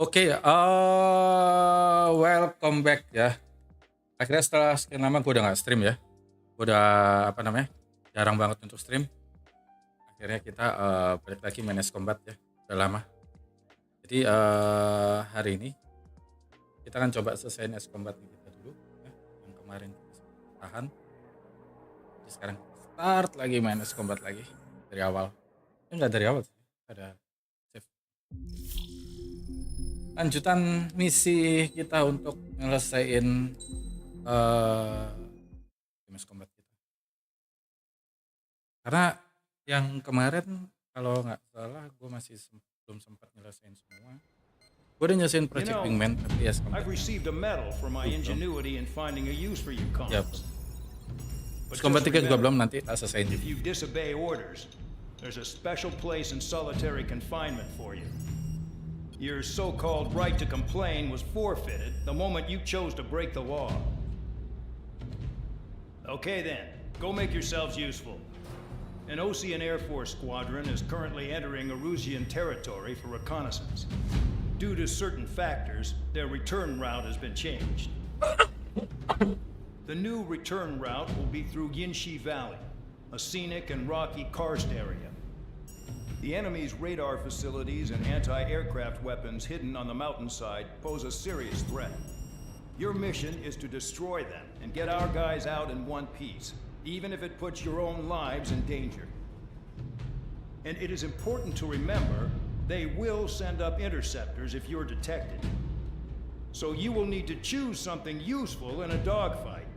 Oke, welcome back ya. Akhirnya setelah sekian lama gue udah nggak stream ya. Gue udah jarang banget untuk stream. Akhirnya kita balik lagi main Es Combat ya. Udah lama. Jadi hari ini kita akan coba selesaiin Es Combat kita dulu ya. Yang kemarin kita tahan. Jadi sekarang start lagi main Es Combat lagi dari awal. Enggak dari awal sih. Ada save. Lanjutan misi kita untuk nyelesain Es Combat kita. Karena yang kemarin kalau nggak salah gue masih belum sempat nyelesain semua. Gue udah nyelesain Project Wingman tapi Es Combat. I've received a medal for my ingenuity in finding a use for you Ya, comps. Es Combat 3 juga belum, nanti tak selesaiin. If you disobey orders, there's a special place in solitary confinement for you. Your so-called right to complain was forfeited the moment you chose to break the law. Okay then, go make yourselves useful. An Ocean Air Force squadron is currently entering Erusian territory for reconnaissance. Due to certain factors, their return route has been changed. The new return route will be through Yinshi Valley, a scenic and rocky karst area. The enemy's radar facilities and anti-aircraft weapons hidden on the mountainside pose a serious threat. Your mission is to destroy them and get our guys out in one piece, even if it puts your own lives in danger. And it is important to remember, they will send up interceptors if you're detected. So you will need to choose something useful in a dogfight.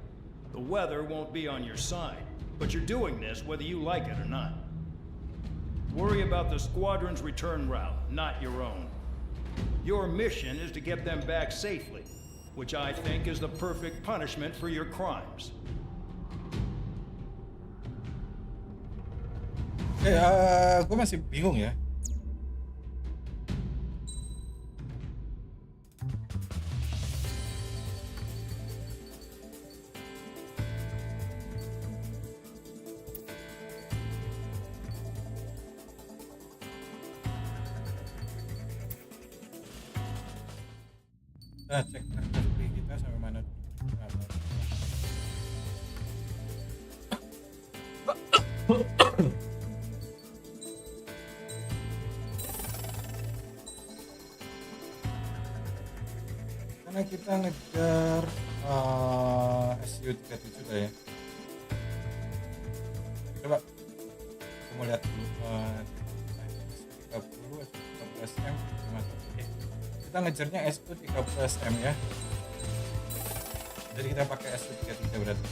The weather won't be on your side, but you're doing this whether you like it or not. Worry about the squadron's return route, not your own. Your mission is to get them back safely, which I think is the perfect punishment for your crimes. Gue masih bingung ya. Kita cek harga kita sampai mana dulu. Karena kita ngejar SU-37 dah ya. Coba kita mau lihat dulu SU-30, SU-30SM gimana. Oke. Kita ngejarnya SU-30SM ya. Jadi kita pakai SU-33 berarti.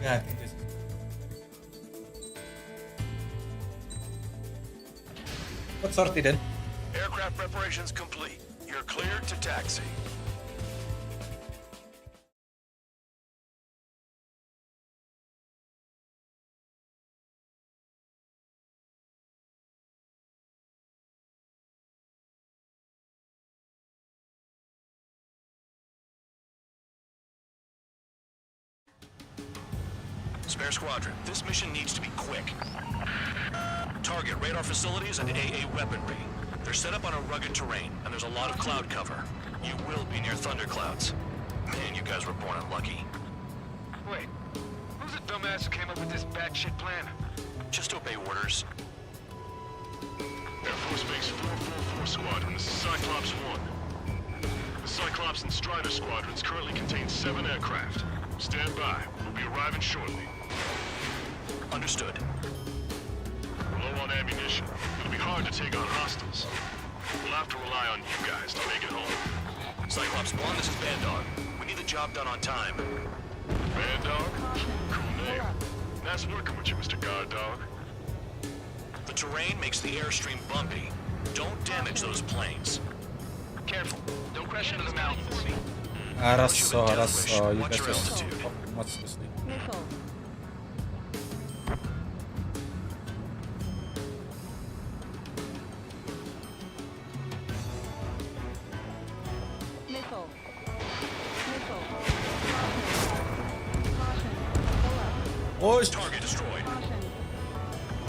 Yeah, I think this is what sortie then? Aircraft preparations complete. You're cleared to taxi. Spare squadron, this mission needs to be quick. Target radar facilities and AA weaponry. They're set up on a rugged terrain, and there's a lot of cloud cover. You will be near thunderclouds. Man, you guys were born unlucky. Wait, who's the dumbass who came up with this batshit plan? Just obey orders. Air Force Base 444 Squadron, this is Cyclops 1. The Cyclops and Strider squadrons currently contain 7 aircraft. Stand by. We'll be arriving shortly. Understood. We're low on ammunition. It'll be hard to take on hostiles. We'll have to rely on you guys to make it home. Cyclops 1, this is Bandog. We need the job done on time. Bad Dog? Cool name. Nice working with you, Mr. Guard Dog. terrain makes the airstream bumpy. Don't damage those planes. Careful. Don't crash into the mountains. Arasso, you Watch guys your just altitude. what's this thing? Missile. Missile. Missile. Caution. Pull up. Oh, Target destroyed. Caution.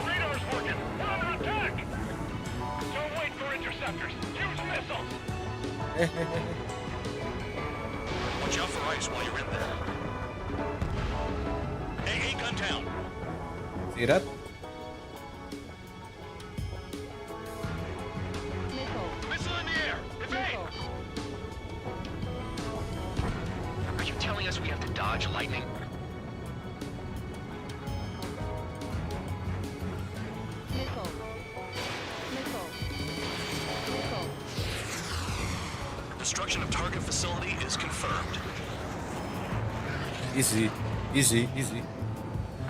Radar's working. We're under attack. Don't wait for interceptors. Use missiles. Watch out for ice while you're in there. AA gun down. see that? Missile. Missile in the air. Evade. Missile. Are you telling us we have to dodge lightning? Missile. Missile. Missile. Destruction of target facility is confirmed. Easy, easy, easy.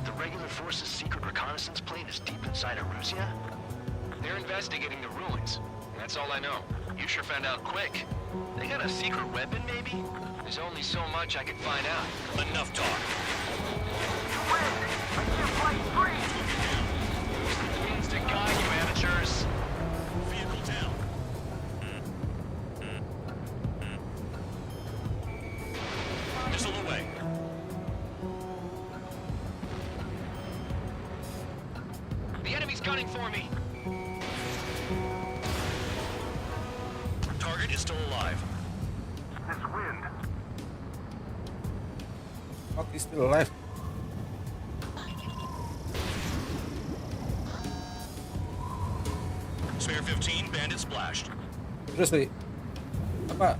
The regular force's secret reconnaissance plane is deep inside of Russia? They're investigating the ruins. That's all I know. You sure found out quick. They got a secret weapon, maybe? There's only so much I can find out. Enough talk. Means to guide you, amateurs. Vehicle down. Missile away. The enemy's gunning for me. Target is still alive. This wind. Fuck, he's still alive. Spare 15, bandit splashed. Seriously, apa?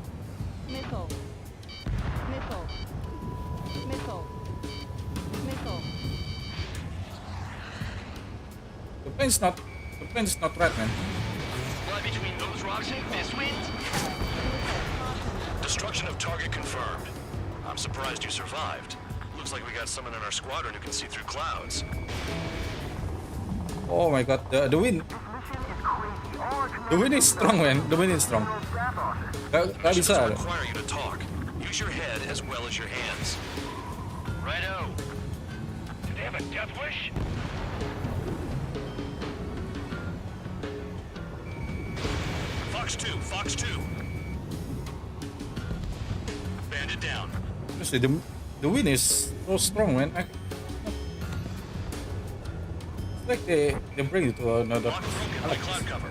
Missile. Missile. Missile. Missile. The plane's not right, man. Fly between those rocks and this wind? Destruction of target confirmed. I'm surprised you survived. Looks like we got someone in our squadron who can see through clouds. Oh my god, the wind. The wind is strong, man. The wind is strong. Gak Missions bisa. require you to talk. Use your head as well as your hands. Righto. Do they have a death wish? Fox 2, Fox 2. Bandit down. Seriously, the wind is so strong, man. It's like they bring it to another. Lock broken by cloud cover.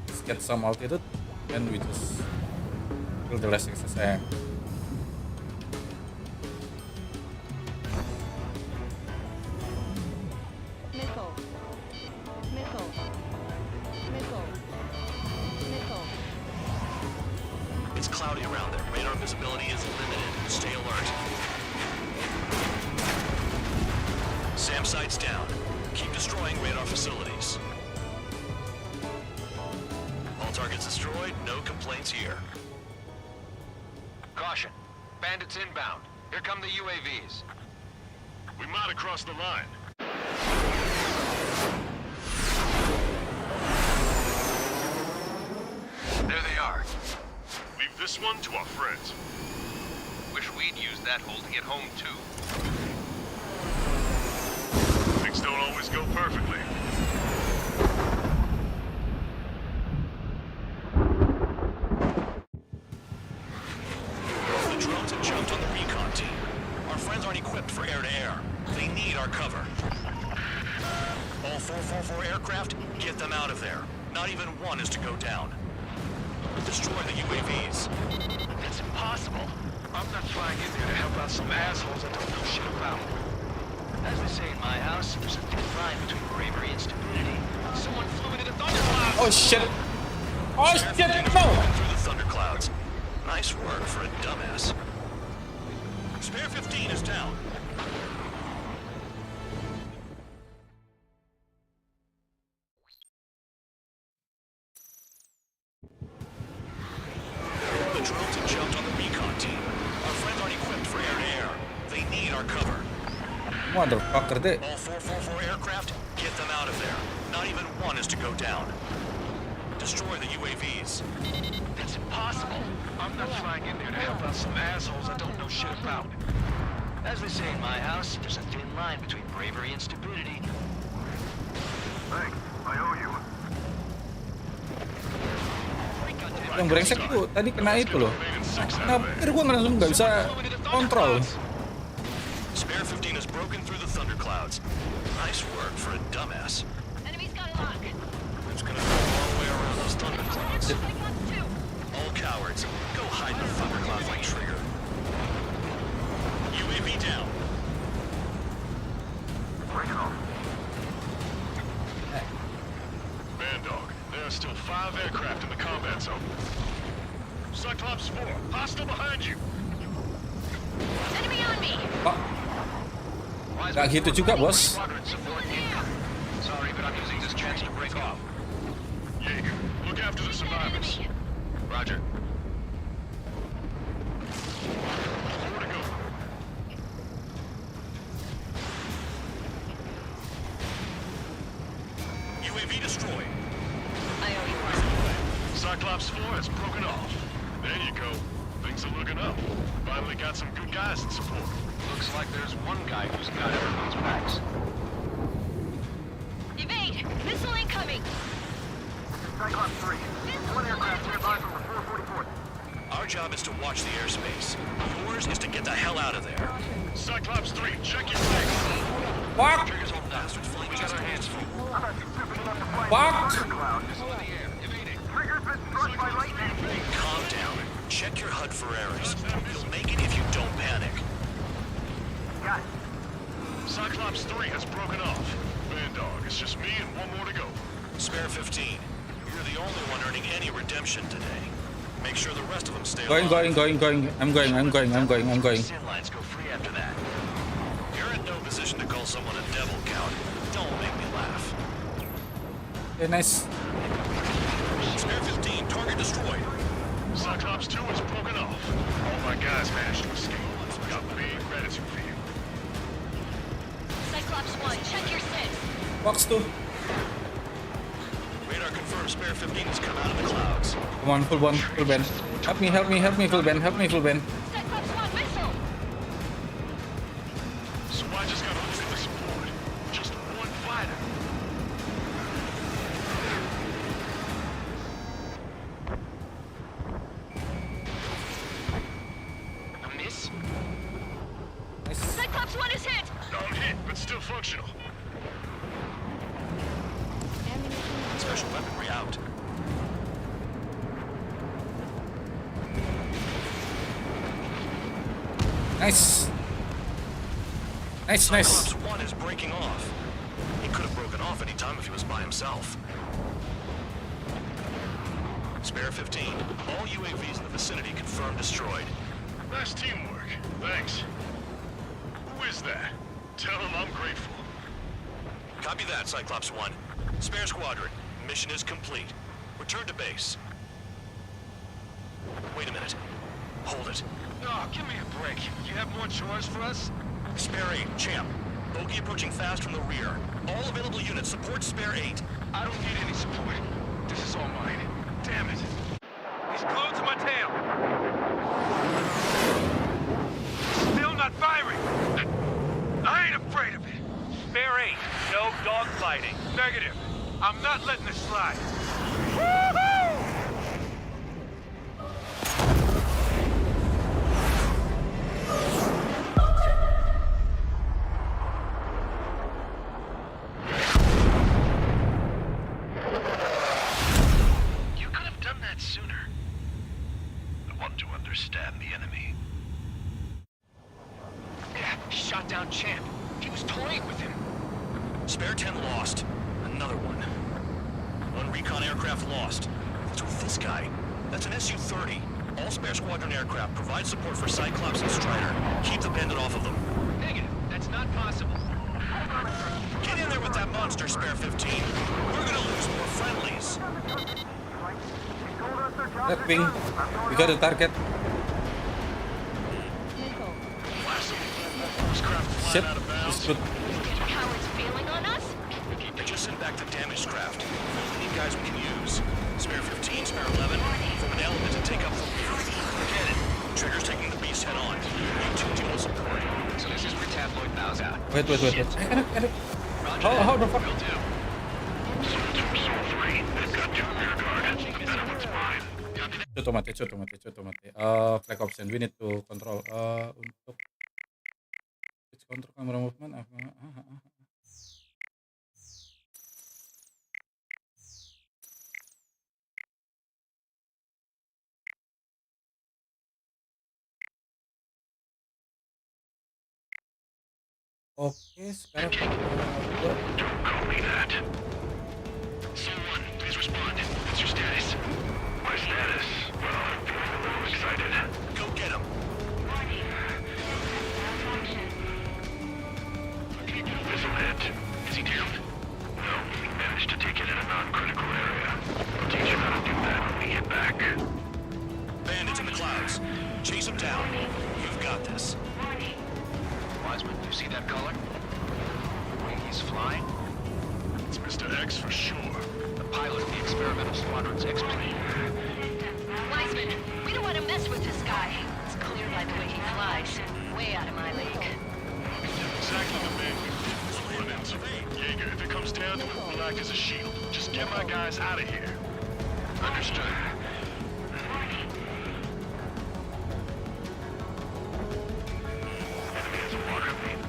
Let's get some altitude, and we just kill the last SSM. Missile. Missile. Missile. Missile. It's cloudy around there. Radar visibility is limited. Stay alert. SAM sights down. Keep destroying radar facilities. All targets destroyed. No complaints here. Caution. Bandits inbound. Here come the UAVs. We might have crossed the line. There they are. Leave this one to our friends. Wish we'd used that hole to get home, too. Things don't always go perfectly. The drones have jumped on the recon team. Our friends aren't equipped for air-to-air. They need our cover. All 444 aircraft, get them out of there. Not even one is to go down. Destroy the UAVs. That's impossible. I'm not flying in there to help out some assholes I don't know shit about. As they say in my house, there's a thin line between bravery and stupidity. Someone flew into the thundercloud! Oh shit! Oh shit! No! Through the thunderclouds. Nice work for a dumbass. Spare 15 is down. The drones have jumped on Motherfucker deh. All 444 aircraft, get them out of there. Not even one is to go down. Destroy the UAVs. That's impossible. I'm not flying in there to help out some assholes I don't know shit about. As they say in my house, there's a thin line between bravery and stupidity. Thanks. I owe you. Yang brengsek itu tadi kena itu loh. Kenapa gue langsung nggak bisa kontrol? Spare 15 has broken through the thunderclouds. Nice work for a dumbass. Enemy's got a lock. It's gonna go all the way around those thunderclouds. I got two. All cowards, go hide in the thunderclouds like Trigger. UAV down. Bandog, there are still 5 aircraft in the combat zone. Cyclops 4, hostile behind you. Enemy on me. Pak, nggak gitu juga bos. Sorry, but I'm using this chance to break off. Jaeger, look after the survivors. Roger. More to go. UAV destroyed. I owe you one. Cyclops 4 has broken off. There you go. Things are looking up. Finally got some good guys in support. Looks like there's one guy who's got everyone's backs. Evade! Missile incoming! Cyclops 3, one aircraft nearby from the 444. Our job is to watch the airspace. Yours is to get the hell out of there. Cyclops 3, check your legs. Fuck, Trigger's old bastards fully We got our hands full. fuck. Trigger's been struck by lightning. Calm down. Check your HUD for errors. You'll make it if you don't panic. Got it. Cyclops 3 has broken off. Bandog, it's just me and one more to go. Spare 15. You're the only one earning any redemption today. Make sure the rest of them stay Going. alive. I'm going. Sin lines go free after that. You're in no position to call someone a devil count. Don't make me laugh. Okay, nice. Spare 15, target destroyed. Cyclops 2 has broken off. All my guys managed to escape. Got big gratitude for you. Cyclops 1, check your six. Box tuh. Radar confirms Spare 15 has come out of the clouds. Come on, full band. Help me, full band. Cyclops 1, missile! So I just gotta look at the support. Just one fighter. A miss? Nice. Cyclops 1 is hit! Not hit, but still functional. Special weaponry out. Nice. Cyclops 1 is breaking off. He could have broken off any time if he was by himself. Spare 15. All UAVs in the vicinity confirmed destroyed. Nice teamwork. Thanks. Who is that? Tell him I'm grateful. Copy that, Cyclops 1. Spare squadron. Mission is complete. Return to base. Wait a minute. Hold it. Oh, give me a break. You have more chores for us? Spare 8, champ. Bogey approaching fast from the rear. All available units support Spare 8. I don't need any support. This is all mine. Damn it. He's glued to my tail. Still not firing. I ain't afraid of it. Spare 8, no dogfighting. Negative. I'm not letting this slide. You could have done that sooner. I want to understand the enemy. Yeah, shot down Champ. He was toying with him. Spare 10 lost. Another one. One recon aircraft lost. What's with this guy? That's an Su-30. All Spare Squadron aircraft provide support for Cyclops and Strider. Keep the bandit off of them. Negative. That's not possible. Get in there with that monster, Spare 15. We're gonna lose more friendlies. That wing. We got a target. Missile. Those craft flying Shit. out of bounds. good. Cowards bailing on us? I just sent back the damaged craft. We need guys we can use. Spare 15, spare 11, from an element to take up the rear. Get it. Trigger's taking the beast head on. You two deal with support. So this is where tabloid bows out. Wait. Roger How that. the fuck? Will do. Coba mati. Flag option. We need to control. Untuk switch control camera movement. Oke, sekarang Call me that. Someone, please respond. What's your status? My status? Well, I'm feeling a little excited. Go get him. Missile hit. Is he down? No, we managed to take it in a non-critical area. I'll teach you how to do that when we get back. Bandits in the clouds. Chase them down. You've got this. Wiseman, you see that color? The way he's flying? It's Mr. X for sure. The pilot of the experimental squadron's X-plane. Wiseman, we don't want to mess with this guy. It's clear by the way he flies. Way out of my league. Exactly the man we run into. Jaeger, if it comes down to it, we'll act as a shield. Just get my guys out of here. Understood. Enemy has a water main.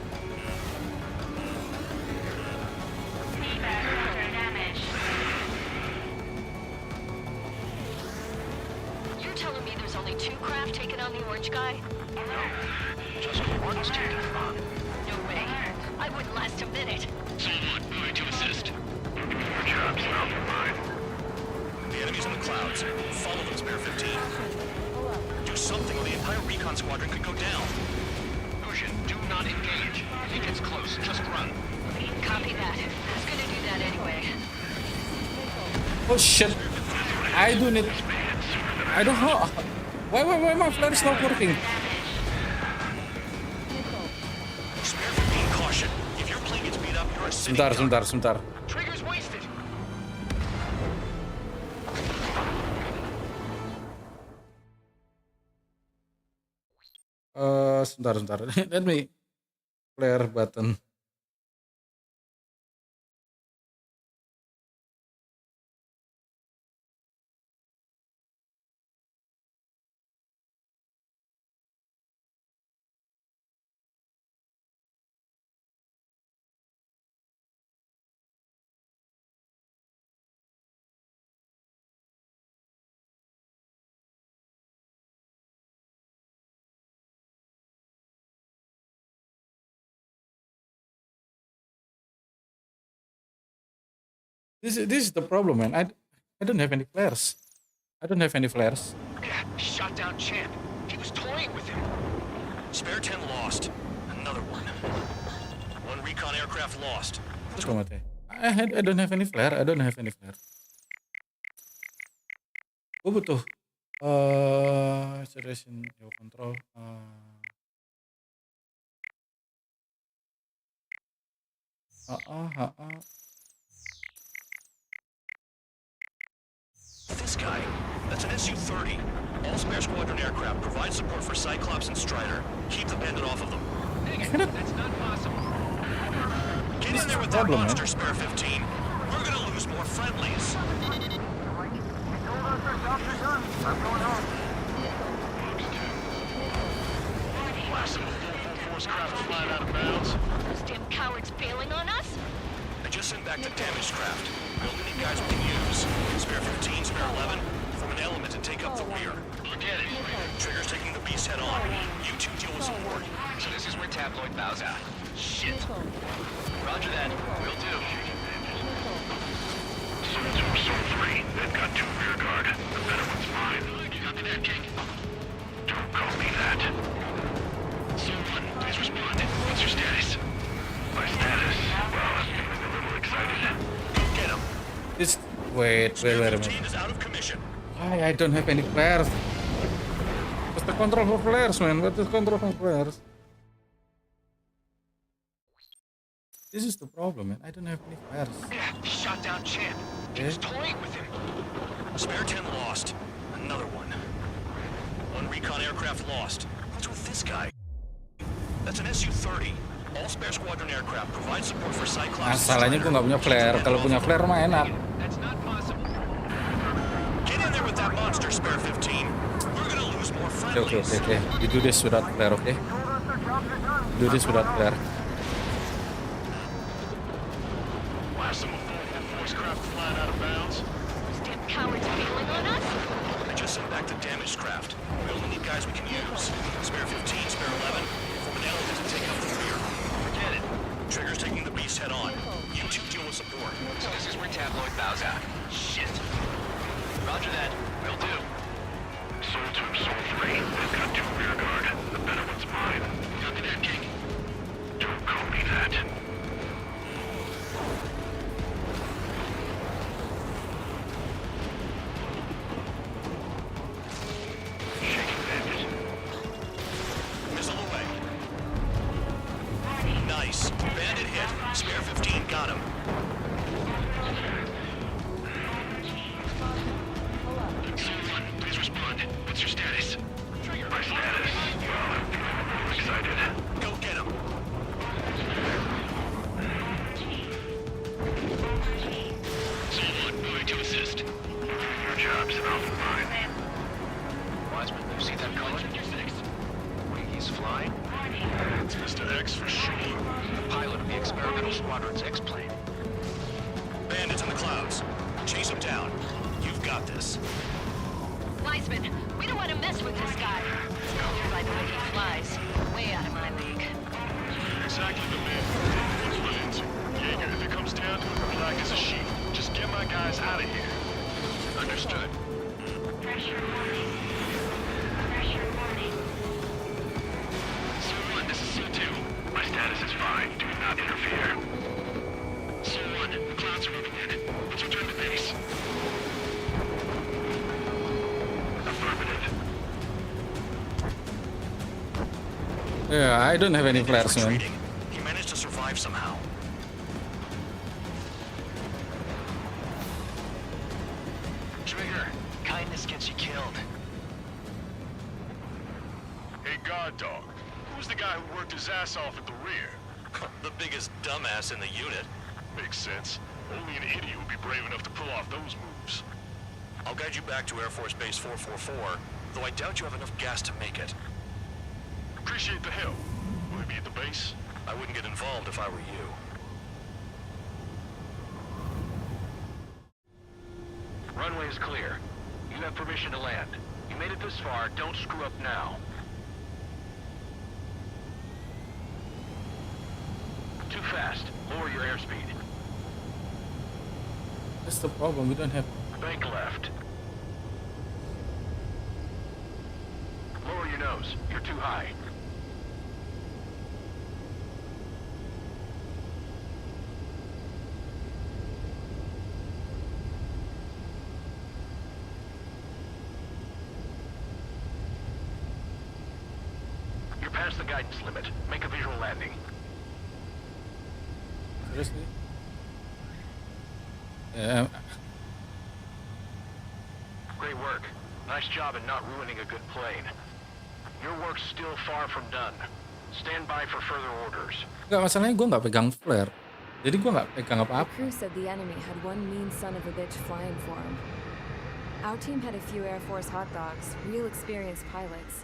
You're telling me there's only 2 craft taking on the orange guy? Just one's taking him on. No way. I wouldn't last a minute. Someone, moving to assist. Your job's not mine. The enemy's in the clouds. Follow them, spare 15. Do something or the entire recon squadron could go down. Lucian, do not engage. If he gets close, just run. Copy that. I was gonna do that anyway. oh shit. I don't know. Why my flare is not working? Spare 15, caution. If your plane gets beat up, you're a city. Sebentar. Trigger's wasted. Sebentar. Let me flare button. This is the problem, man. I don't have any flares. Shot down Champ. He was toying with him. Spare 10 lost. Another one. One recon aircraft lost. Terus kok mati? I don't have any flare. Gue butuh acceleration jauh control. This guy, that's an Su-30. All spare squadron aircraft provide support for Cyclops and Strider. Keep the bandit off of them. That's not possible. Get in there with that monster, spare 15. We're gonna lose more friendlies. Some 444's craft flying out of bounds. Those damn cowards bailing on us? I just sent back the damaged craft. We only need guys we can use. Spare 15, spare 11, from an element to take up the rear. Forget it. Trigger's taking the beast head on. You two deal with support. So this is where tabloid bows out. Shit. Roger that. Will do. Soul 3, they've got 2 rear guard. The better one's mine. You got me there, King? Don't call me that. Someone, please respond. What's your status? My status? Well, I'm feeling a little excited. Get him. Wait a Spare minute. 15 is out of commission. Why I don't have any flares? What's the control for flares, man? What is control for flares? This is the problem, man. I don't have any flares. Shot down champ. Keeps toying with him. Spare 10 lost. Another one. One recon aircraft lost. What's with this guy? That's an Su-30. All spare squadron aircraft provide support for Cyclops. Masalahnya gue nggak punya flare. Kalau punya flare mah enak. That's not possible. Get in there with that monster, spare 15. We're gonna lose more Okay. friendlies. You do this without flare, okay? Do this without flare. Why some of voice craft flying out of bounds? These damn cowards bailing on us? I just sent back the damaged craft. We only need guys we can use. Spare 15, spare 11. Form an element to take up the rear. Forget it. Trigger's taking the beast head on. You two deal with support. So this is where tabloid bows out. Shit. Roger that. Will do. Soul 2, Soul 3. They've got 2 rear guard. The better one's mine. Copy that, King. Don't call me that. Shaking bandit. Missile away. Nice. Bandit hit. Spare 15 got him. Soul 1, please respond. What's your status? My status? Well, I'm excited. Go get him. Soul 1, moving to assist. Your job's off of mine. Wiseman, you see that color? Wait, he's flying? It's Mr. X for sure. The pilot of the experimental squadron's X-plane. Bandits in the clouds. Chase him down. You've got this. Wiseman, we don't want to mess with this guy. It's clear by the way he flies. Way out of my league. Exactly the man who was run into. Jaeger, if it comes down to it, black as a sheep. Just get my guys out of here. Understood. Pressure warning. Pressure warning. Soul 1, this is C2. My status is fine. Do not interfere. Soul 1, the clouds are moving in. Let's return to base. Affirmative. Yeah, I don't have any flares, man. Retreating. He managed to survive somehow. Trigger, kindness gets you killed. Hey, guard dog. Who's the guy who worked his ass off at the rear? The biggest dumbass in the unit. Makes sense. Only an idiot would be brave enough to pull off those moves. I'll guide you back to Air Force Base 444, though I doubt you have enough gas to make it. Appreciate the help. Will he be at the base? I wouldn't get involved if I were you. Runway is clear. You have permission to land. You made it this far, don't screw up now. Too fast. Lower your airspeed. That's the problem. We don't have. Bank left. Lower your nose. You're too high. You're past the guidance limit. Make a visual landing. Seriously? Yeah. Great work. Nice job in not ruining a good plane. Your work's still far from done. Stand by for further orders. Enggak, masalahnya gue nggak pegang flare. Jadi gue nggak pegang The apa-apa. crew said the enemy had one mean son of a bitch flying for him. Our team had a few Air Force hot dogs, real experienced pilots.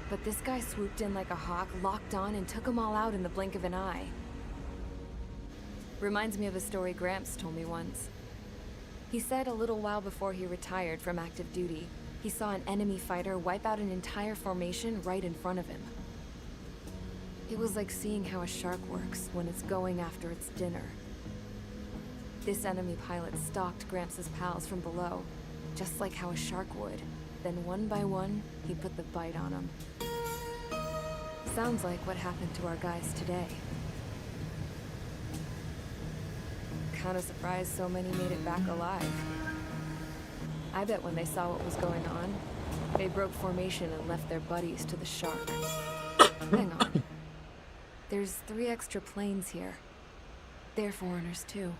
But this guy swooped in like a hawk, locked on, and took them all out in the blink of an eye. Reminds me of a story Gramps told me once. He said a little while before he retired from active duty, he saw an enemy fighter wipe out an entire formation right in front of him. It was like seeing how a shark works when it's going after its dinner. This enemy pilot stalked Gramps' pals from below, just like how a shark would. Then one by one, he put the bite on them. Sounds like what happened to our guys today. Kinda surprised so many made it back alive. I bet when they saw what was going on, they broke formation and left their buddies to the shark. Hang on. There's 3 extra planes here. They're foreigners too.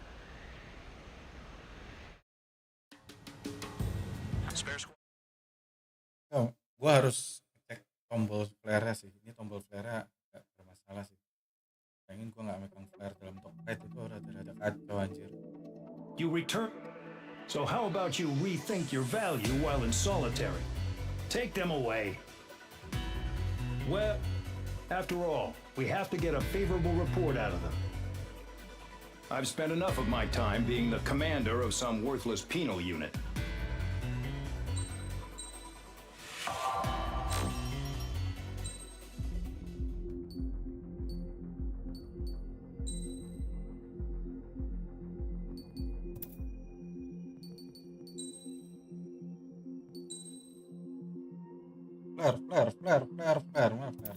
Spare squad. Oh, gua harus cek tombol flare sih. Ini tombol flare nggak bermasalah sih. Pengen gua nggak megang flare dalam topik itu rada-rada kacau anjir. You return. So how about you rethink your value while in solitary? Take them away. Well, after all, we have to get a favorable report out of them. I've spent enough of my time being the commander of some worthless penal unit. Flare, mana flare?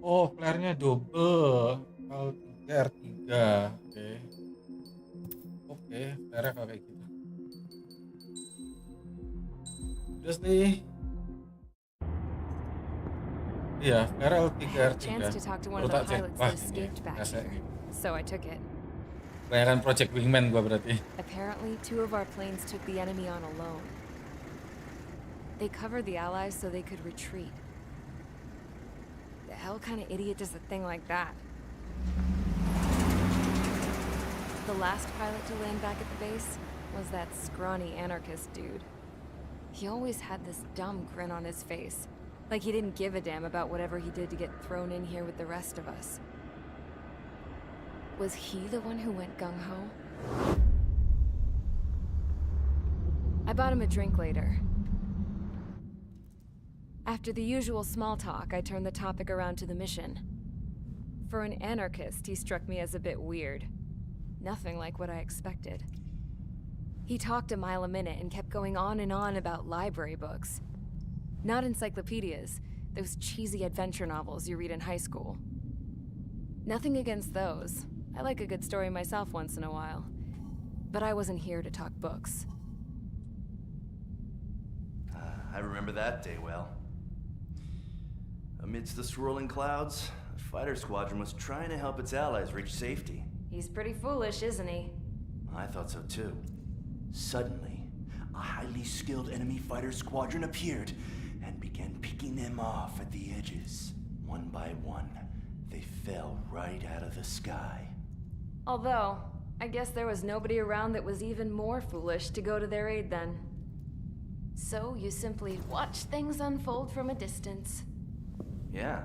Oh, flare-nya double. L3 R3. Oke, flare kalau kayak gitu. Terus nih. Iya, flare L3 R3. Chance to talk to one Baru of the tak cek. pilots Wah, that ini escaped back biasa here, ini. so I took it. Bayaran Project Wingman gua berarti. Apparently, 2 of our planes took the enemy on alone. They covered the Allies so they could retreat. The hell kind of idiot does a thing like that? The last pilot to land back at the base was that scrawny anarchist dude. He always had this dumb grin on his face, like he didn't give a damn about whatever he did to get thrown in here with the rest of us. Was he the one who went gung-ho? I bought him a drink later. After the usual small talk, I turned the topic around to the mission. For an anarchist, he struck me as a bit weird. Nothing like what I expected. He talked a mile a minute and kept going on and on about library books. Not encyclopedias, those cheesy adventure novels you read in high school. Nothing against those. I like a good story myself once in a while. But I wasn't here to talk books. I remember that day well. Amidst the swirling clouds, a fighter squadron was trying to help its allies reach safety. He's pretty foolish, isn't he? I thought so too. Suddenly, a highly skilled enemy fighter squadron appeared and began picking them off at the edges. One by one, they fell right out of the sky. Although, I guess there was nobody around that was even more foolish to go to their aid then. So you simply watch things unfold from a distance. Yeah.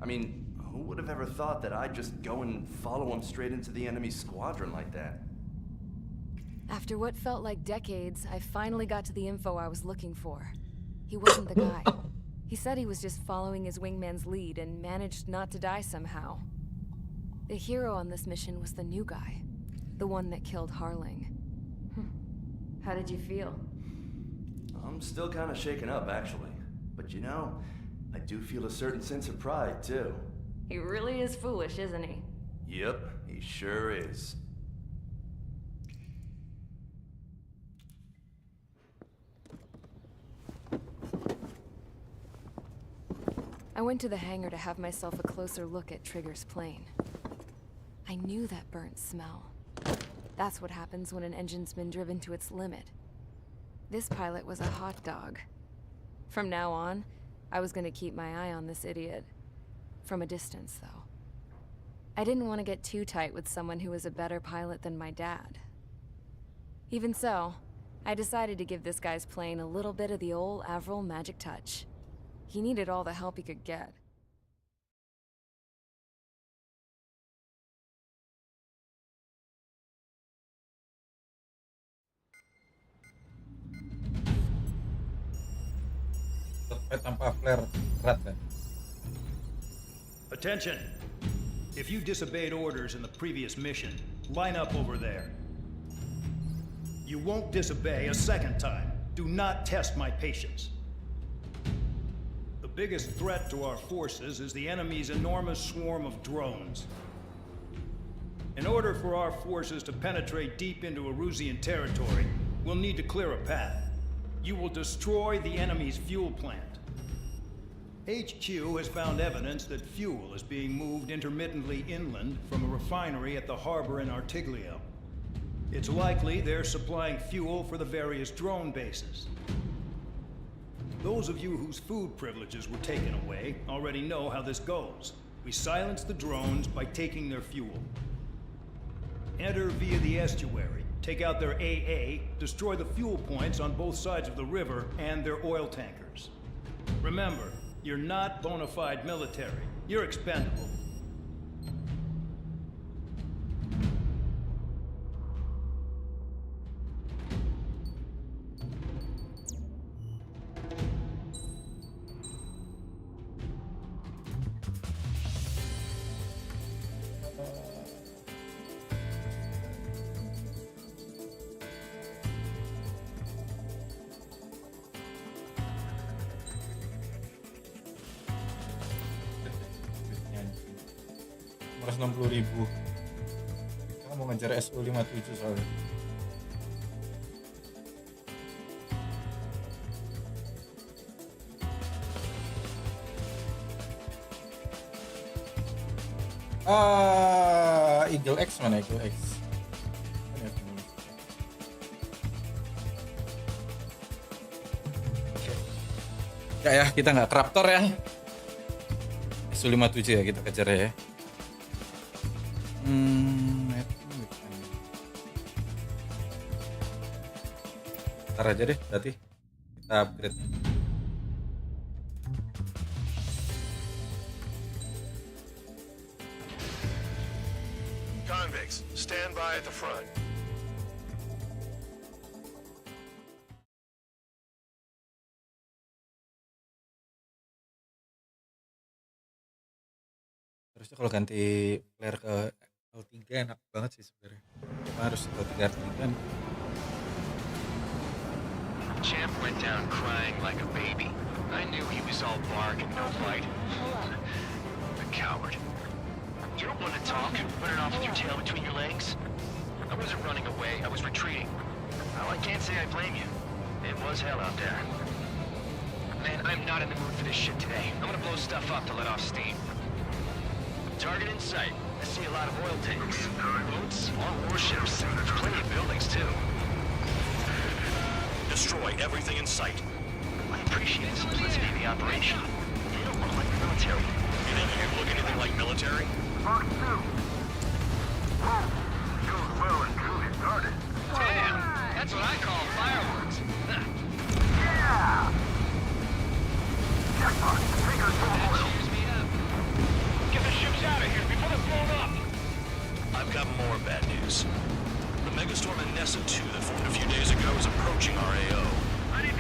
I mean, who would have ever thought that I'd just go and follow him straight into the enemy squadron like that? After what felt like decades, I finally got to the info I was looking for. He wasn't the guy. He said he was just following his wingman's lead and managed not to die somehow. The hero on this mission was the new guy. The one that killed Harling. How did you feel? I'm still kind of shaken up, actually. But you know, I do feel a certain sense of pride, too. He really is foolish, isn't he? Yep, he sure is. I went to the hangar to have myself a closer look at Trigger's plane. I knew that burnt smell. That's what happens when an engine's been driven to its limit. This pilot was a hot dog. From now on, I was gonna keep my eye on this idiot. From a distance, though. I didn't want to get too tight with someone who was a better pilot than my dad. Even so, I decided to give this guy's plane a little bit of the old Avril magic touch. He needed all the help he could get. Tanpa flare berat kan? Attention! If you disobeyed orders in the previous mission, line up over there. You won't disobey a second time. Do not test my patience. The biggest threat to our forces is the enemy's enormous swarm of drones. In order for our forces to penetrate deep into Erusian territory, we'll need to clear a path. You will destroy the enemy's fuel plant. HQ has found evidence that fuel is being moved intermittently inland from a refinery at the harbor in Artiglio. It's likely they're supplying fuel for the various drone bases. Those of you whose food privileges were taken away already know how this goes. We silence the drones by taking their fuel. Enter via the estuary, take out their AA, destroy the fuel points on both sides of the river and their oil tankers. Remember, you're not bona fide military. You're expendable. Rp160.000. Kita mau ngejar SU57 soalnya. Eagle X mana Eagle X? Enggak ya, kita nggak Raptor ya. SU57 ya kita kejar ya. Ntar aja deh, berarti kita upgrade. Convicts, stand by at the front. Terusnya kalau ganti player ke L3 enak banget sih sebenarnya. Harus L3 kan. Champ went down crying like a baby. I knew he was all bark and no bite. A coward. You don't want to talk, running off with your tail between your legs? I wasn't running away, I was retreating. Well, I can't say I blame you. It was hell out there. Man, I'm not in the mood for this shit today. I'm gonna blow stuff up to let off steam. Target in sight. I see a lot of oil tanks. Boats, all warships. There's plenty of buildings, too. Destroy everything in sight. I appreciate the simplicity of the operation. They don't look like the military. You think you look anything like military? Mark 2. Whoa. Goes well and truly started. Damn! That's what I call fireworks. Yeah! Jackpot. Take us That for oil. cheers me up. Get the ships out of here before they're blown up! I've got more bad news. The megastorm in Nessa 2 that formed a few days ago is approaching our AO.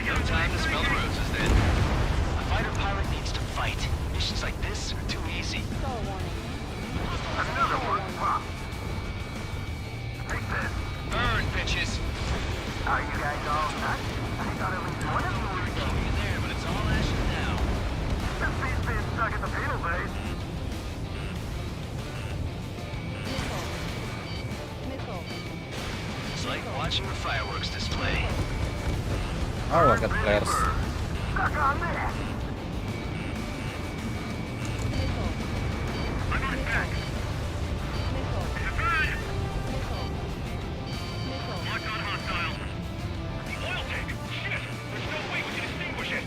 No time to smell the roses, then. A fighter pilot needs to fight. Missions like this are too easy. Another one. Pop. Take this. Burn, bitches! Are you guys all nuts? I thought at least one of you would go. Keep it there, but it's all ashes now. This beast being stuck at the penal base. It's like watching a fireworks display. Oh, I got players. Stuck on that. I'm on back. Lock on hostile. The oil tank! Shit! There's no way we can extinguish it!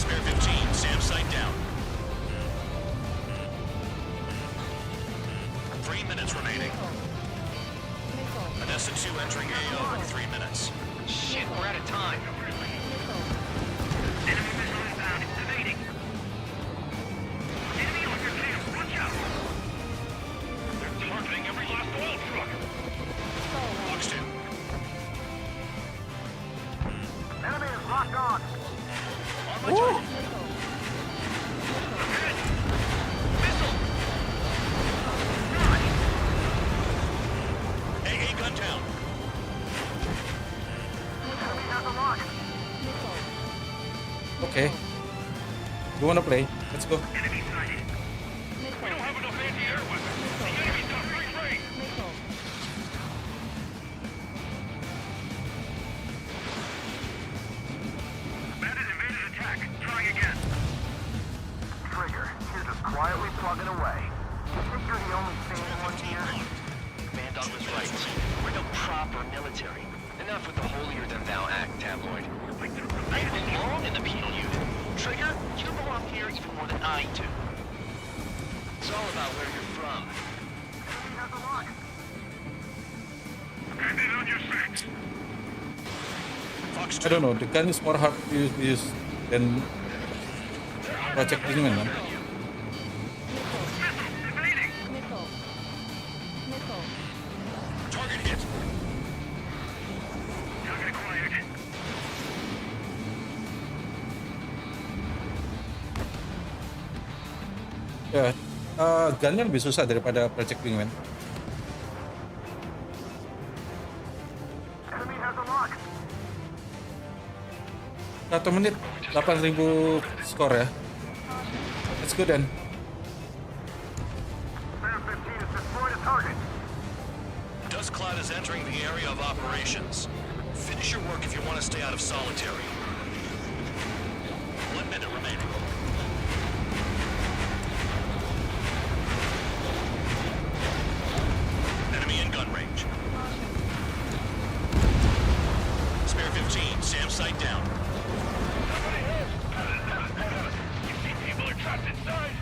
Spare 15, SAM site down. 3 minutes remaining. Nessa 2 entering AO in 3 minutes. Shit, we're out of time. Enemy missile inbound. Evading. Enemy on your tail. Watch out! They're targeting every last oil truck! Box 2. Enemy is locked on. On my target! Missile! AA Okay. You wanna play? Let's go. Enemy sighted. We don't have enough anti-air weapons. The enemy's got free reign. Bandit invaded attack. Trying again. Trigger, you're just quietly plugging away. You think you're the only sane one here? Command Dog was right. We're no proper military. Enough with the holier-than-thou act, tabloid. I belong in the penal unit. Trigger, you belong here even more than I do. It's all about where you're from. Bandit on your six. Fox I 2. don't know. The gun is more hard to use than Project Wingman, man. Invading. Target hit. Target acquired. Ya, gunnya lebih susah daripada Project Wingman. Enemy has a lock. 1 menit 8.000 skor ya. Let's go then. Bear 15 has destroyed a target. Dust cloud is entering the area of operations. Finish your work if you want to stay out of solitary. 1 minute remaining. Enemy in gun range. Spare 15, SAM sight down. You see people are trapped inside.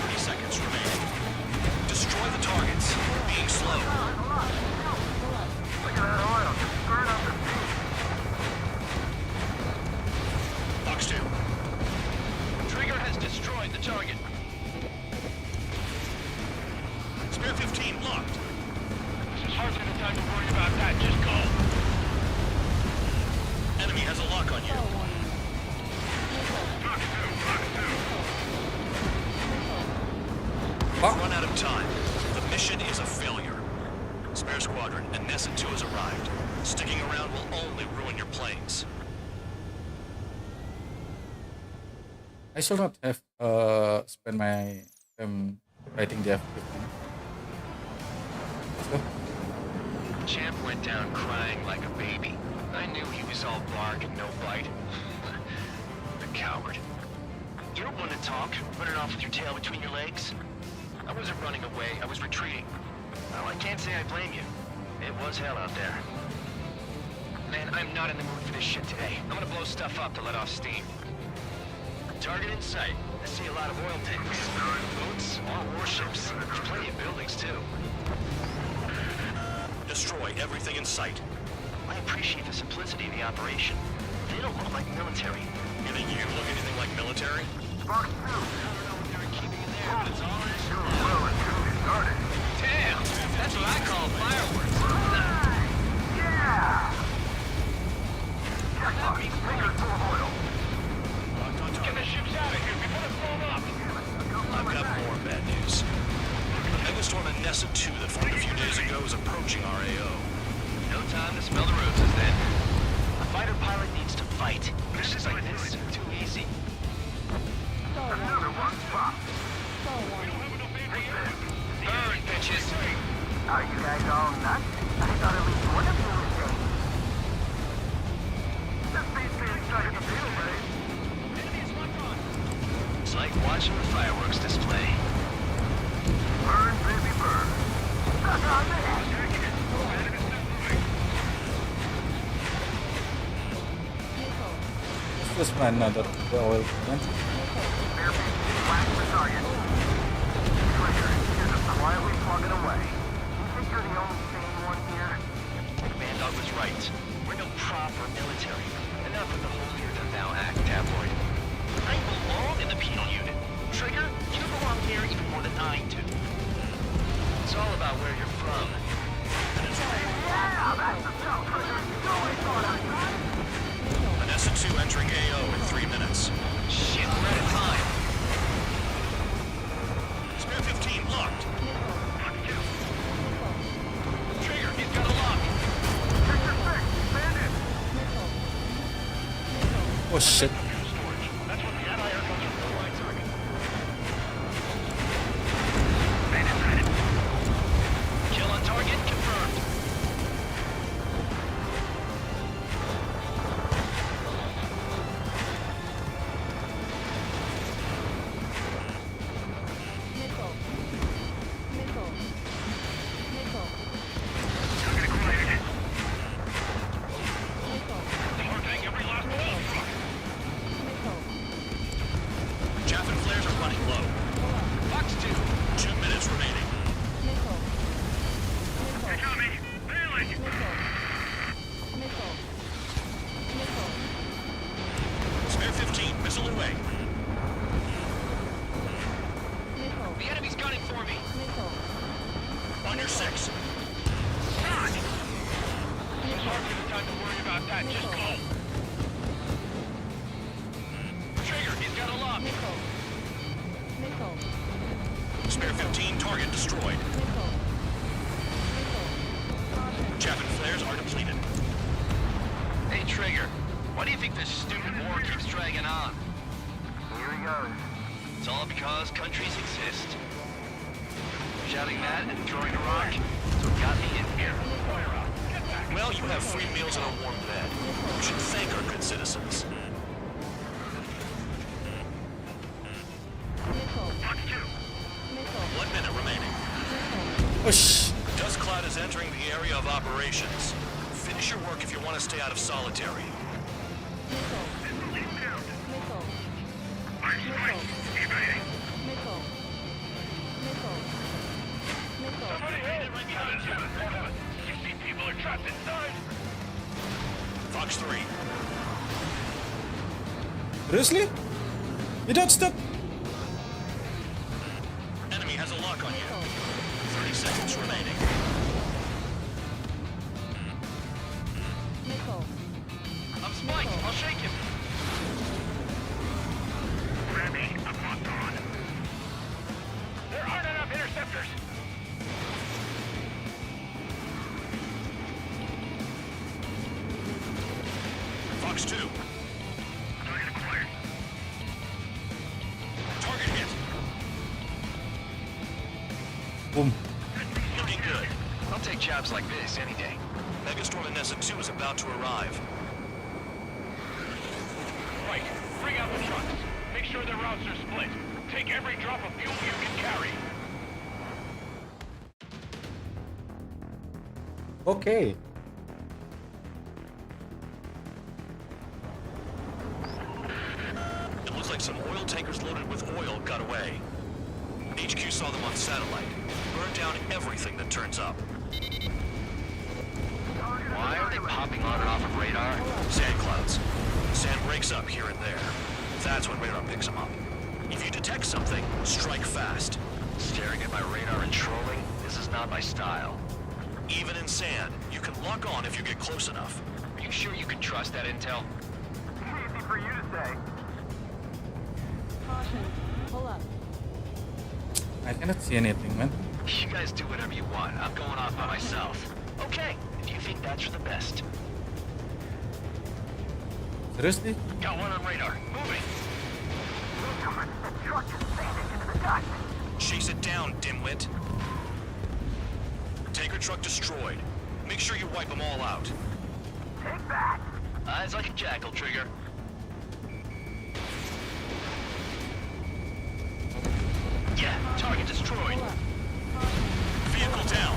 30 seconds remaining. Destroy the targets. Being slow. Look at that oil. Just burn up the steam. Fox 2. Trigger has destroyed the target. Spare 15 locked. This is hardly the time to worry about that. Just go. Enemy has a lock on you. Fox 2. Fox 2. Run out of time. The mission is a failure. Spare squadron, Anessa 2 has arrived. Sticking around will only ruin your planes. I should not have spent my time fighting the F-15. Let's go. Champ went down crying like a baby. I knew he was all bark and no bite. The coward. You don't want to talk, running off with your tail between your legs? I wasn't running away, I was retreating. Well, I can't say I blame you. It was hell out there. Man, I'm not in the mood for this shit today. I'm gonna blow stuff up to let off steam. Target in sight. I see a lot of oil tanks. Boats, all warships. There's plenty of buildings, too. Destroy everything in sight. I appreciate the simplicity of the operation. They don't look like military. You think you look anything like military? Fox 2. I don't know what they're keeping in there, but it's all in show. Well, it started. Damn! That's what I call fireworks. Yeah! Checkbox. Fingers full of oil. Get the ships out of here before they're blown up. I've got more bad news. The megastorm Anessa 2 that formed a few days ago is approaching our AO. No time to smell the roses, then. A fighter pilot needs to fight. Missions like this are too easy. Another one spot. Burn, bitches! Are you guys all nuts? I thought at least one of you was safe. This beats being stuck in the field, right? It's like watching a fireworks display. Burn, baby, burn. Suck on this! Let's find another the oil plant. Blast the target. Trigger, you're just quietly plugging away. You think you're the only sane one here? Command Dog was right. We're no proper military. Enough with the holier-than-thou act, tabloid. I belong in the penal unit. Trigger, you belong here even more than I do. It's all about where you're from. Yeah, that's the stuff, Trigger. You always thought I got it. Anessa 2 entering AO in 3 minutes. Shit, we're out of time. Spare 15 locked. Trigger, he's got a lock. Oh shit. That's what the anti-air guns are for. Right target. Kill on target confirmed. Nickel. Nickel. Nickel. Target acquired. Nickel. Targeting every last one. Nickel. Chaff and flares are running low. Fox 2. 2 minutes remaining. Nickel. Nickel. Tommy, failing. Nickel. Nickel. Nickel. Spare 15, missile away. Nickel. The enemy's gunning for me. Nickel. On your 6. There's hardly the time to worry about that. Just go. Trigger, he's got a lock. Nickel. Nickel. Spare 15, target destroyed. Nickel. Nickel. Caution. Chaff and flares are depleted. Hey, Trigger. Why do you think this stupid war keeps dragging on? Here he goes. It's all because countries exist. Shouting that and throwing a rock. So it got me in here. Well, you have free meals and a warm bed. You should thank our good citizens. Nickel. Fox 2. Nickel. 1 minute remaining. Oh sh. Dust cloud is entering the area of operations. Finish your work if you want to stay out of solitary. Nickel. Lead down. Nickel. Iron strike. Evading. Nickel. Nickel. Nickel. Somebody help. Right behind you. 60 people are trapped inside. Fox 3. Seriously? You don't stop. Enemy has a lock on you. 30 seconds remaining. Nickel. I'm spiked. I'll shake him. Ready. I'm locked on. There aren't enough interceptors. Fox 2. Target acquired. Target hit. Boom. Looking good. I'll take jobs like this any day. Megastorm Anessa 2 is about to arrive. Right. Bring out the trucks. Make sure their routes are split. Take every drop of fuel you can carry. Okay. It looks like some oil tankers loaded with oil got away. HQ saw them on satellite. Burned down everything that turns up. Why are they popping on and off of radar? Sand clouds. Sand breaks up here and there. That's when radar picks them up. If you detect something, strike fast. Staring at my radar and trolling? This is not my style. Even in sand, you can lock on if you get close enough. Are you sure you can trust that intel? Easy for you to say. Caution. Pull up. I cannot see anything, man. You guys do whatever you want. I'm going off by myself. Okay, if you think that's for the best. Seriously? Got one on radar. Moving. Chase it down, dimwit. Tanker truck destroyed. Make sure you wipe them all out. Eyes like a jackal, Trigger. Yeah, target destroyed. Vehicle down.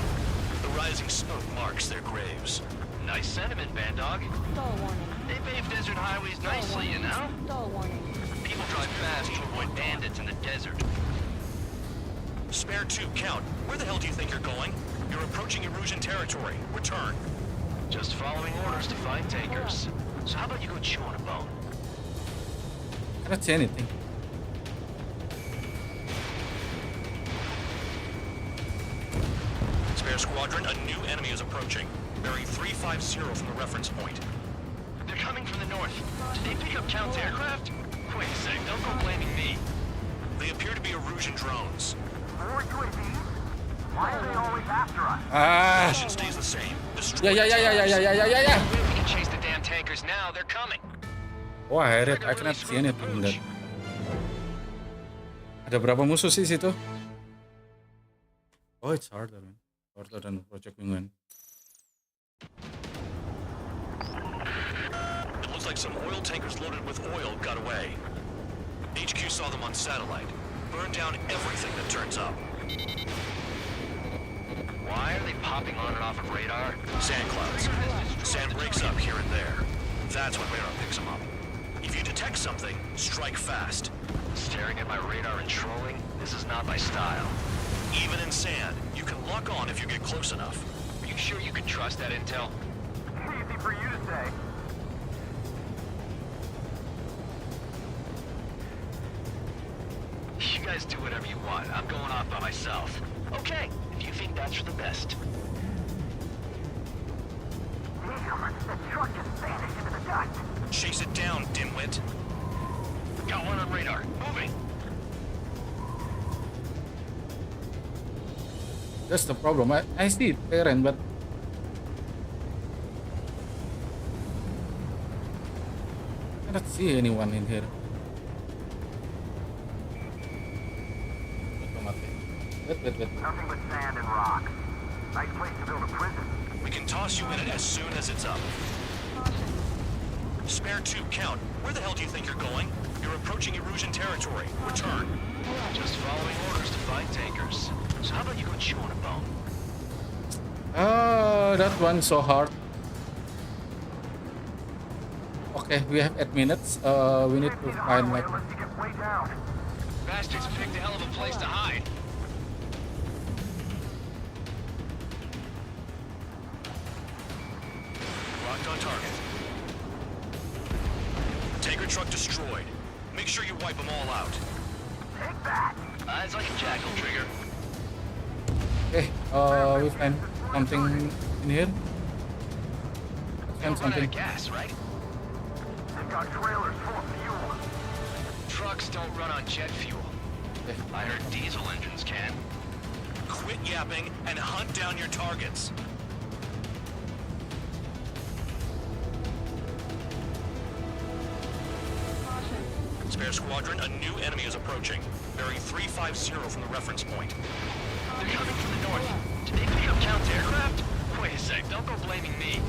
The rising smoke marks their graves. Nice sentiment, Bandog. Stall warning. They pave desert highways nicely, you know? Stall warning. People drive fast to avoid bandits in the desert. Spare 2, count. Where the hell do you think you're going? You're approaching Erusian territory. Return. Just following orders to find tankers. So how about you go chew on a bone? Cannot see anything. Spare squadron, a new enemy is approaching. Bearing 350 from the reference point. They're coming from the north. Did they pick up Count's aircraft? Wait a sec, don't go blaming me. They appear to be Erusian drones. Why are they always after us? Ah. Mission stays the same. Destroy Yeah. If we can chase the damn tankers now, they're coming. Oh, I read. I cannot see anything that. Ada berapa musuh sih situ? Oh, it's harder, man. Harder than Project Wingman. It looks like some oil tankers loaded with oil got away. HQ saw them on satellite. Burned down everything that turns up. Why are they popping on and off of radar? Sand clouds. Sand breaks up here and there. That's when radar picks them up. If you detect something, strike fast. Staring at my radar and trolling? This is not my style. Even in sand, you can lock on if you get close enough. Are you sure you can trust that intel? Easy for you to say. You guys do whatever you want. I'm going off by myself. Okay, if you think that's for the best. Damn, the truck just vanished into the dust. Chase it down, dimwit. Got one on radar. Moving. That's the problem. I see terrain, but I cannot see anyone in here. Wait. Nothing but sand and rock. Nice place to build a prison. We can toss you in it as soon as it's up. Spare two, count. Where the hell do you think you're going? You're approaching Erusian territory. Return. Just following orders to find tankers. So how about you go chew on a bone? That one's so hard. Okay, we have 8 minutes. We need to find like. Unless you get way down. Bastards picked a hell of a place to hide. Locked on target. Tanker truck destroyed. Make sure you wipe them all out. Take that. Eyes like a jackal, Trigger. Okay, we find something in here. Find Don't run out something. of gas, right? They've got trailers full of fuel. Trucks don't run on jet fuel. Okay. I heard diesel engines can. Quit yapping and hunt down your targets. Spare squadron, a new enemy is approaching. Bearing 350 from the reference point. They're coming from the north. Did they pick up counter-aircraft? Wait a sec, don't go blaming me.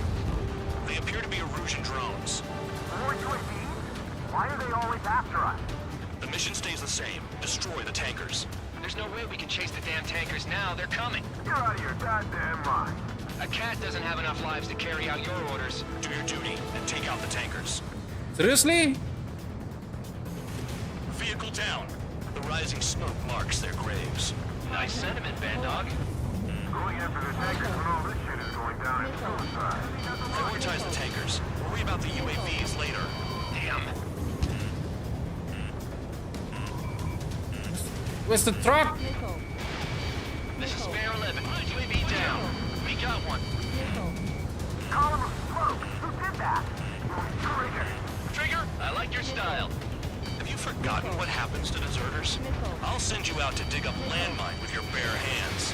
They appear to be Erusian drones. More UAVs? Why are they always after us? The mission stays the same. Destroy the tankers. There's no way we can chase the damn tankers now. They're coming. You're out of your goddamn mind. A cat doesn't have enough lives to carry out your orders. Do your duty and take out the tankers. Seriously? Vehicle down. The rising smoke marks their graves. Nice sentiment, Band Dog. Going after the tankers when all this shit is going down is suicide. Prioritize the tankers. Worry about the UAVs later. Damn. Where's the truck? This is Spare 11. UAV down. We got one. Column of smoke. Who did that? Trigger. Trigger, I like your style. Have you forgotten what happens to deserters? I'll send you out to dig up landmine with your bare hands.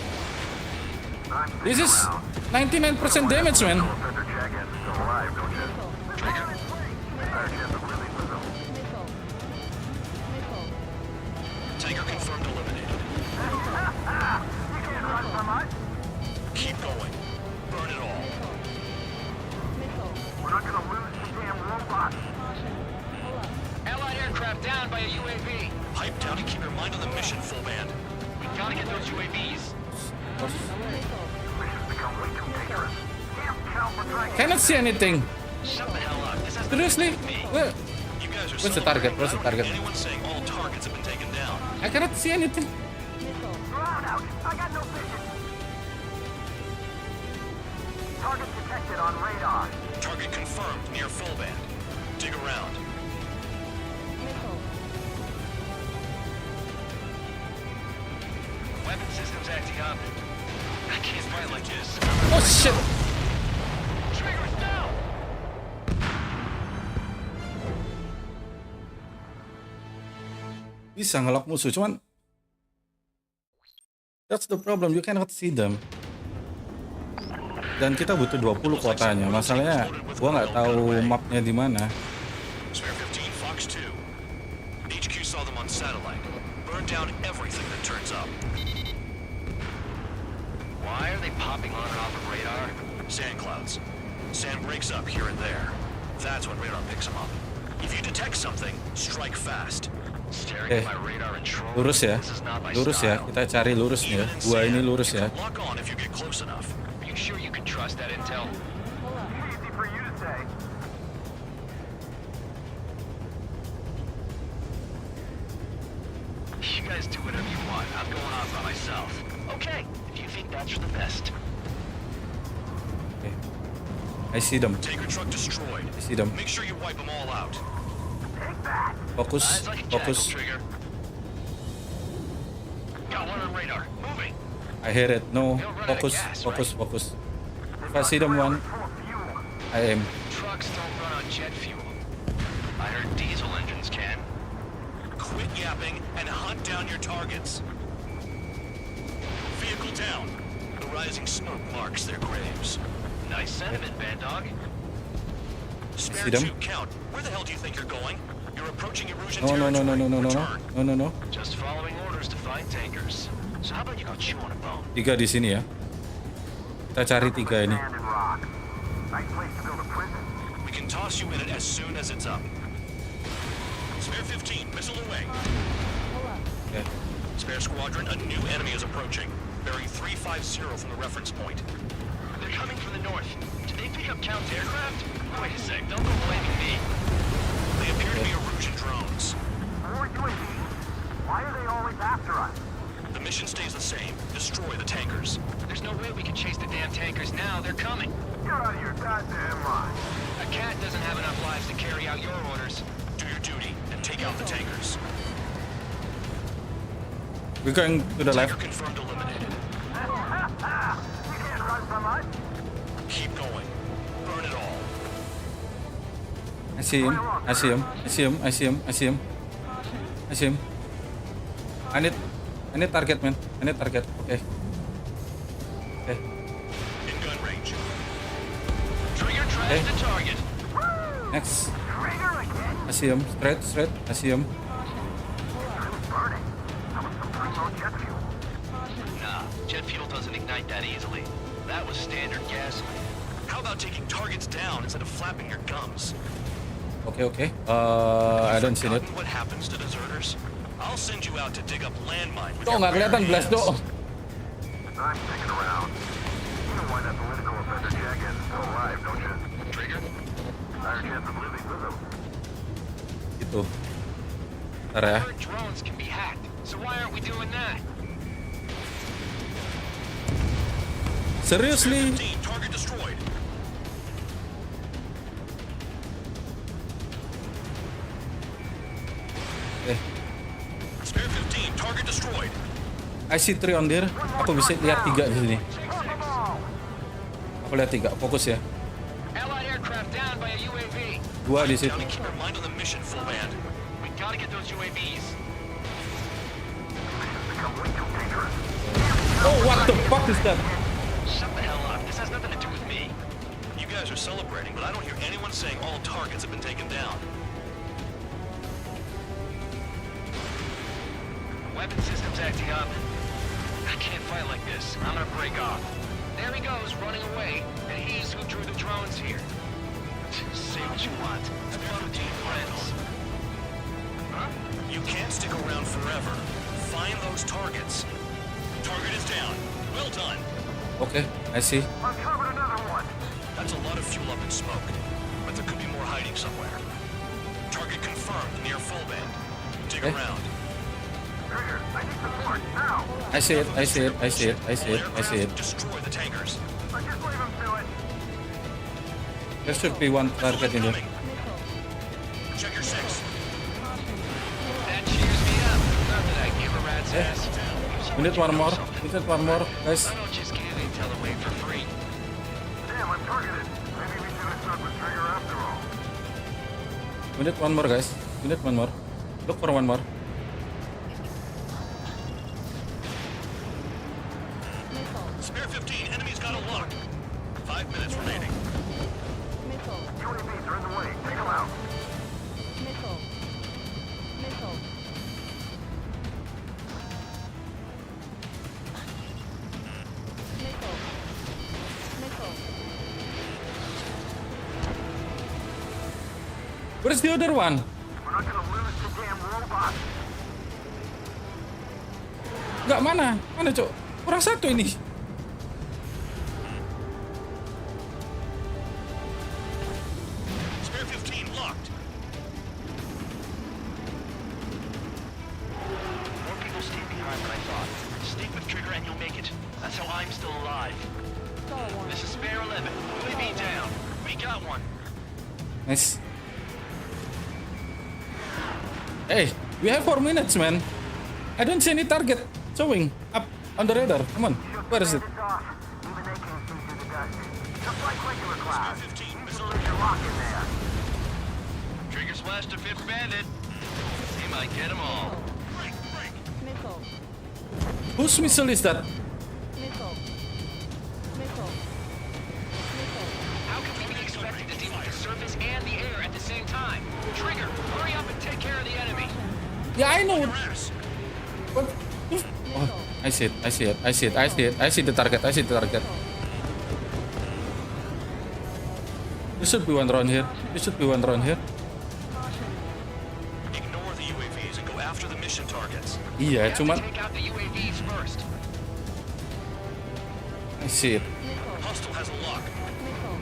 This is 99% damage, man. Filter check and still alive, don't you? Trigger. Higher chance of really losing. Tanker confirmed eliminated. You can't run from us. Keep going. Burn it all. We're not gonna lose the damn robot. Allied aircraft down by a UAV. Pipe down and keep your mind on the mission, full band. We gotta get those UAVs. Mission's become way too dangerous. Damn cow for trying. Cannot see anything. Shut the hell up. This has Seriously? Where? You guys are What's the target? What's the target? Anyone saying all targets have been taken down. I cannot see anything. Drown out. I got no vision. Target detected on radar. Target confirmed near full band. Dig around. Weapon systems acting up. I can't fight like this. Oh shit. Trigger's down! Bisa ngelock musuh, cuman that's the problem, you cannot see them. Dan kita butuh 20 kuotanya. Masalahnya gua nggak tahu mapnya di mana. Spare 15 down everything that turns up. Why are they popping on and off of radar? Sand clouds. Sand breaks up here and there. That's when radar picks them up. If you detect something, strike fast. Staring at my radar and trolling. Lurus ya, This is not my lurus ya. style. Kita cari lurus nih ya. Even in Gua ini sand, lurus you ya. can lock on if you get close enough. Are you sure you can trust that intel? Easy for you to say. You guys do whatever you want. I'm going off by myself. Okay, if you think that's for the best. Okay. I see them. Tanker truck destroyed. I see them. Make sure you wipe them all out. Fokus, Eyes like a jackal, fokus. Trigger. Got one on radar. Moving. I hear it. No, They'll run out of focus, gas, focus, right? focus. If I see them one, I aim. Trucks don't run on jet fuel. I heard diesel engines can. Quit yapping and hunt down your targets. Vehicle down. The rising smoke marks their graves. Nice sentiment, Bad Dog. Spare See them? two count. Where the hell do you think you're going? You're approaching erosion No, no, territory. no, no, no, no, no, Return. no, no, no. Just following orders to find tankers. So how about you go chew on a bone? 3 di sini ya. Kita cari 3 ini. Sand and rock. Nice place to build a prison. We can toss you in it as soon as it's up. Spare 15, missile away. Okay. Spare squadron, a new enemy is approaching. Bearing 350 from the reference point. They're coming from the north. Did they pick up Count's aircraft? Wait a sec, don't go blaming me. They appear to be erosion drones. More UAVs? Why are they always after us? The mission stays the same. Destroy the tankers. There's no way we can chase the damn tankers now. They're coming. You're out of your goddamn mind. A cat doesn't have enough lives to carry out your orders. Do your duty and take out the tankers. We're going to the Tanker left. confirmed eliminated. You can't run from us. Keep going. Burn it all. I see him. I see him. I see him. I see him. I see him. I see him. I need target, man. I need target. Okay. Okay. In gun range. Trigger trash Hey. the target. Next. Trigger again. I see him. Straight, straight. I see him. Burning. That was some primo jet fuel. Nah, jet fuel doesn't ignite that easily. That was standard gasoline. How about taking targets down instead of flapping your gums? Okay, okay. I don't see it. Forgotten what happens to deserters? I'll send you out to dig up landmine with Tuh, your nggak bare kelihatan Blast, hands. Dok. I'm sticking around. You know why that political offender Jagged is still alive, don't you? Trigger? Higher chance of living with him. Gitu. Ntar ya. Our drones can be hacked, so why aren't we doing that? Seriously? 15, target destroyed. Eh, Spare 15, target destroyed. I see 3 on there. Aku bisa lihat 3 di sini. Aku lihat 3. Fokus ya. Allied aircraft down by a UAV. 2 di situ. Down and keep your mind on the mission, full band. We gotta get those UAVs. Become way too dangerous. Oh, what the fuck is that? Shut the hell up. This has nothing to do with me. You guys are celebrating, but I don't hear anyone saying all targets have been taken down. Weapon system's acting up. I can't fight like this. I'm gonna break off. There he goes, running away, and he's who drew the drones here. Say what you want. Have fun with your friends. Huh? You can't stick around forever. Find those targets. Target is down. Well done. Okay, I see. Uncovered another one. That's a lot of fuel up in smoke, but there could be more hiding somewhere. Target confirmed near full band. Dig Okay. around. Trigger, I need support now. I see it. I see it. I see it. I see it. I see it. Destroy the tankers. I just leave him to it. There should be one target in there. Incoming. Check your six. That cheers me up. Not that I give a rat's Eh. ass. We need one more. We need one more, guys. I don't just give intel away for free. Damn, I'm targeted. Maybe we should have stuck with Trigger after all. We need one more, guys. We need one more. Look for one more. Spare 15. Enemy's got a lock. 5 minutes remaining. UAVs are in the way. Take them out. Where's the other one? We're not gonna lose the damn robot. Nggak, mana cok? Kurang satu ini. Spare 15 locked. More people stayed behind than I thought. Stick with Trigger and you'll make it. That's how I'm still alive. This is Spare 11. UAV down. We got one. Nice. Hey, we have 4 minutes, man. I don't see any target showing up on the radar. Come on, where is it? It's off. Even they can't see through the dust. Just like regular clouds. 15 So there's your lock in there. Trigger splashed a fifth bandit. He might get them all. Missile. Whose missile is that? Missile. Missile. Missile. How can we be expected to deal with the surface and the air at the same time? Trigger, hurry up and take care of the enemy. Yeah, I know. What? Oh, I see the target. There should be one around here. Ignore the UAVs and go after the mission targets. Iya, cuman Take out the UAVs first. I see it. Hostile has a lock. Missile.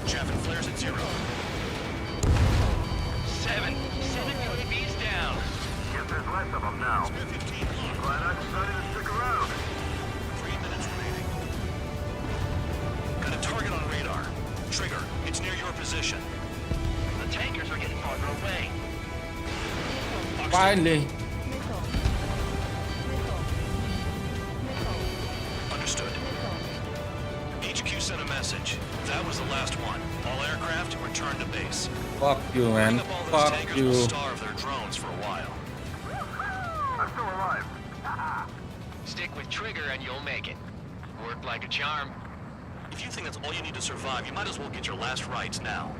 Chaff and flares at 0. Seven UAVs down. Guess there's less of them now. Spare 15 locked. Glad I decided to stick around. 3 minutes remaining. Got a target on radar. Trigger, it's near your position. The tankers are getting farther away. Finally. Missile. Missile. Missile. Understood. HQ sent a message. That was the last one. All aircraft return to base. Fuck you, man. Bring up all those Fuck tankers you. will starve their drones for a while. I'm still alive. Stick with Trigger and you'll make it. Worked like a charm. If you think that's all you need to survive, you might as well get your last rites now.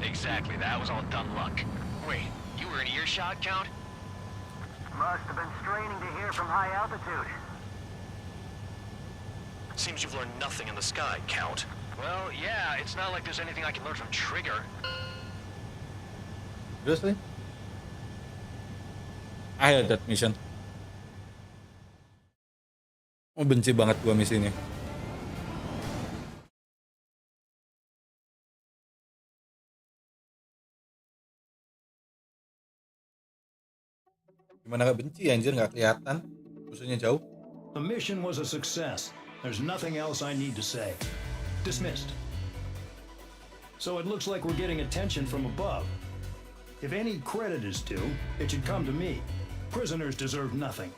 Exactly, that was all dumb luck. Wait, you were in earshot, Count? Must have been straining to hear from high altitude. Seems you've learned nothing in the sky, Count. Well, yeah, it's not like there's anything I can learn from Trigger. Seriously? I had that mission. Oh, benci banget gua misi ini. Gimana gak benci anjir, gak kelihatan. Musuhnya jauh. The mission was a success. There's nothing else I need to say. Dismissed. So it looks like we're getting attention from above. If any credit is due, it should come to me. Prisoners deserve nothing.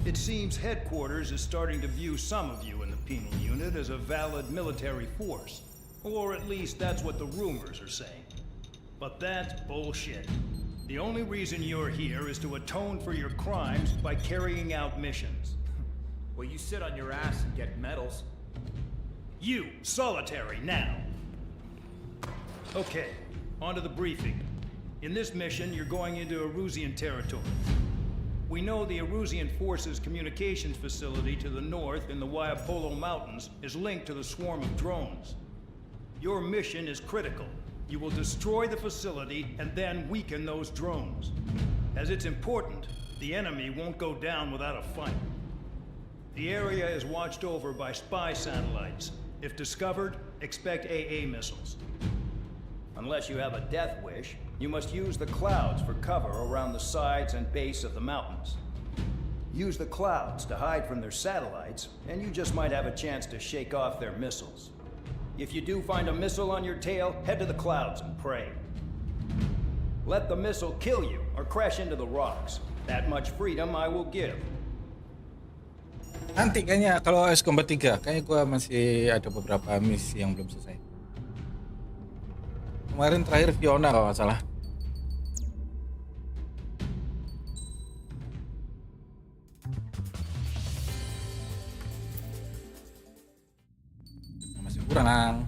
It seems headquarters is starting to view some of you in the penal unit as a valid military force. Or at least that's what the rumors are saying. But that's bullshit. The only reason you're here is to atone for your crimes by carrying out missions. Well, you sit on your ass and get medals. You, solitary, now. Okay, on to the briefing. In this mission, you're going into Erusian territory. We know the Erusian Forces communications facility to the north in the Waiapolo Mountains is linked to the swarm of drones. Your mission is critical. You will destroy the facility and then weaken those drones. As it's important, the enemy won't go down without a fight. The area is watched over by spy satellites. If discovered, expect AA missiles. Unless you have a death wish, you must use the clouds for cover around the sides and base of the mountains. Use the clouds to hide from their satellites, and you just might have a chance to shake off their missiles. If you do find a missile on your tail, head to the clouds and pray. Let the missile kill you or crash into the rocks. That much freedom I will give. Nanti kayaknya kalau AS Combat 3, kayaknya gua masih ada beberapa misi yang belum selesai. Kemarin terakhir Fiona kalau nggak salah. Masih kurang.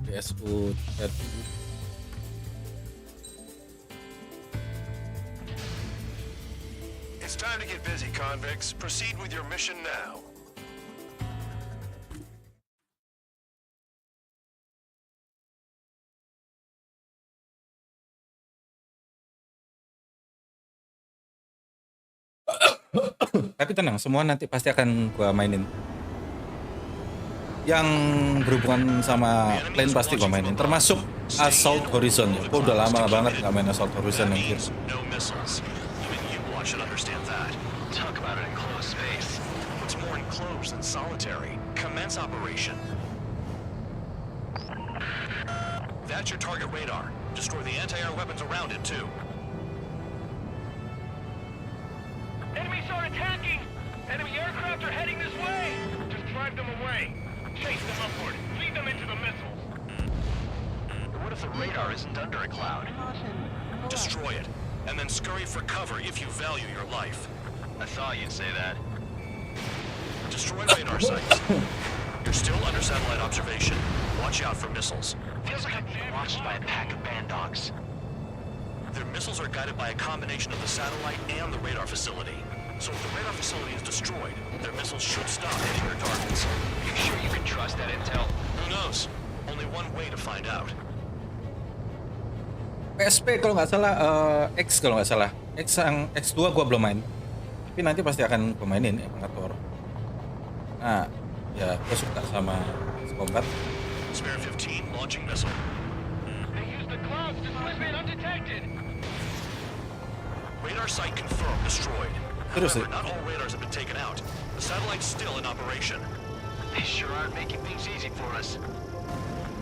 DSU 3. It's time to get busy, convicts. Proceed with your mission now. Tapi tenang, semua nanti pasti akan gua mainin. Yang berhubungan sama plane pasti gua mainin, termasuk Assault Horizon ya. Gua udah lama banget nggak main Assault Horizon yang gitu. No missiles. Even you all should understand that. Talk about an enclosed space. What's more enclosed than solitary? Commence operation. That's your target radar. Destroy the anti-air weapons around it, too. Enemies are attacking! Enemy aircraft are heading this way! Just drive them away. Chase them upward. Lead them into the missiles. What if the radar isn't under a cloud? Destroy it, and then scurry for cover if you value your life. I thought you'd say that. Destroy radar sites. You're still under satellite observation. Watch out for missiles. Feels like I'm being watched by a pack of band dogs. Their missiles are guided by a combination of the satellite and the radar facility. So if the radar facility is destroyed, their missiles should stop hitting their targets. You sure you can trust that intel? Who knows? Only one way to find out. PSP kalau nggak salah, X kalau nggak salah. X2 gua belum main. Tapi nanti pasti akan gua mainin ya, pengatur. Nah, ya gua suka sama combat. Spare 15 launching missile. They use the clouds to slip in undetected. Radar site confirmed destroyed. Terus However, not all radars have been taken out. The satellite's still in operation. They sure aren't making things easy for us.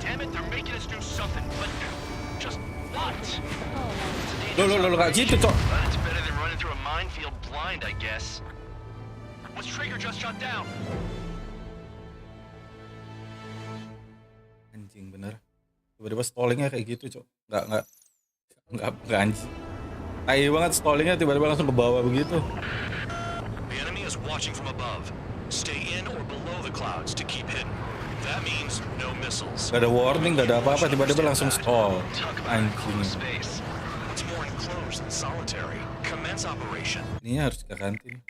Damn it, they're making us do something, but just what? Lo nggak gitu, Cok. But it's better than running through a minefield blind, I guess. Was Traeger just shot down? Anjing bener. Tiba-tiba stallingnya kayak gitu, Cok. Nggak anjing. Tai banget stallingnya, tiba-tiba langsung ke bawah begitu. The enemy is watching from above. Stay in or below the clouds to keep hidden. That means no missiles. Gak ada warning, gak ada apa-apa, tiba-tiba langsung stall. Anjing. What's more enclosed than solitary? Commence operation. Ini harus kita ganti.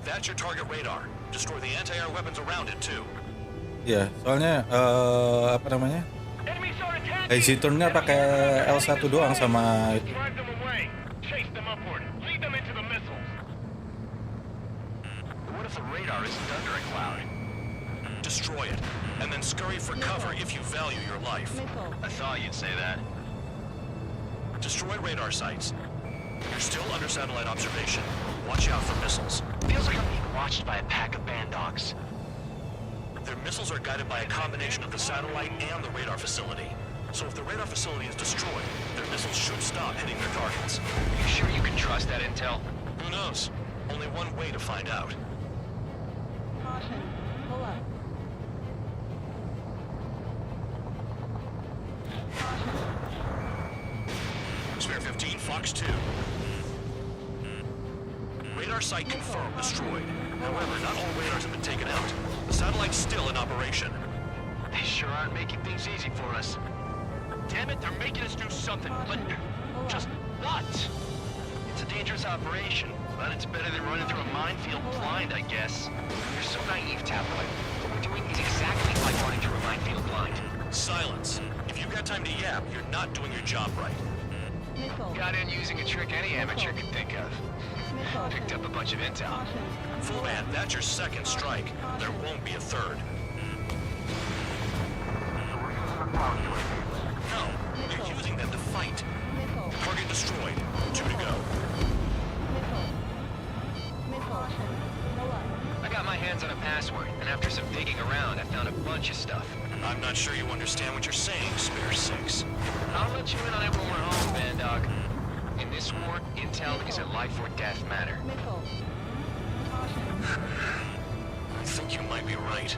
That's your target radar. Destroy the anti-air weapons around it too. Ya, soalnya apa namanya? Enemies are attacking! Lazy turn-nya pakai L1 doang sama itu. Drive them away. Chase them upward. Lead them into the missiles. What if the radar isn't under a cloud? Destroy it, and then scurry for cover if you value your life. I thought you'd say that. Destroy radar sites. You're still under satellite observation. Watch out for missiles. Feels like I'm being watched by a pack of band dogs. Their missiles are guided by a combination of the satellite and the radar facility. So if the radar facility is destroyed, their missiles should stop hitting their targets. You sure you can trust that intel? Who knows? Only one way to find out. Caution. Pull up. Spare 15, Fox 2. Radar site confirmed destroyed. However, not all radars have been taken out. The satellite's still in operation. They sure aren't making things easy for us. Damn it, they're making us do something, but just what? It's a dangerous operation, but it's better than running through a minefield blind, I guess. You're so naive, Tabloid. What we're doing is exactly like running through a minefield blind. Silence. If you've got time to yap, you're not doing your job right. Got in using a trick any amateur could think of. Picked up a bunch of intel. Full man, that's your second strike. There won't be a third. No, you're using them to fight. Target destroyed. 2 to go. I got my hands on a password, and after some digging around, I found a bunch of stuff. I'm not sure you understand what you're saying, Spare 6. I'll let you in on it when we're home, Band Dog. In this war, intel is a life or death matter. I think you might be right.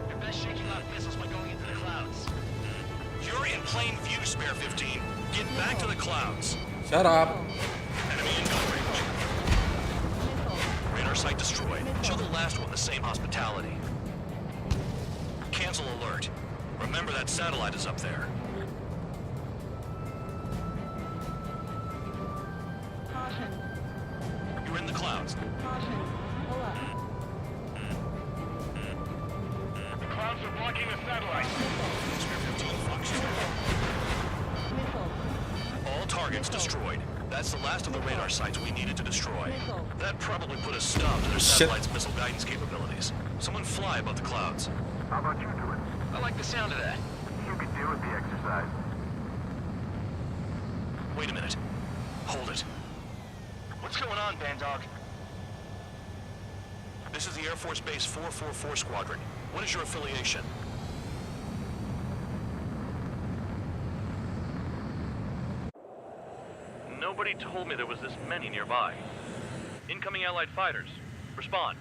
You're best shaking out missiles by going into the clouds. You're in plain view, Spare 15. Get back to the clouds. Shut up. Enemy in gun range. radar site destroyed. Show the last one the same hospitality. Cancel alert. Remember that satellite is up there. Caution. You're in the clouds. Caution. Pull up. The clouds are blocking the satellite. Spare 15 Fox. Missile. All targets destroyed. That's the last of the radar sites we needed to destroy. That probably put a stop to their satellite's missile guidance capabilities. Someone fly above the clouds. How about you do it? I like the sound of that. You could do with the exercise. Wait a minute. Hold it. What's going on, Bandog? This is the Air Force Base 444 Squadron. What is your affiliation? Nobody told me there was this many nearby. Incoming Allied fighters. Respond.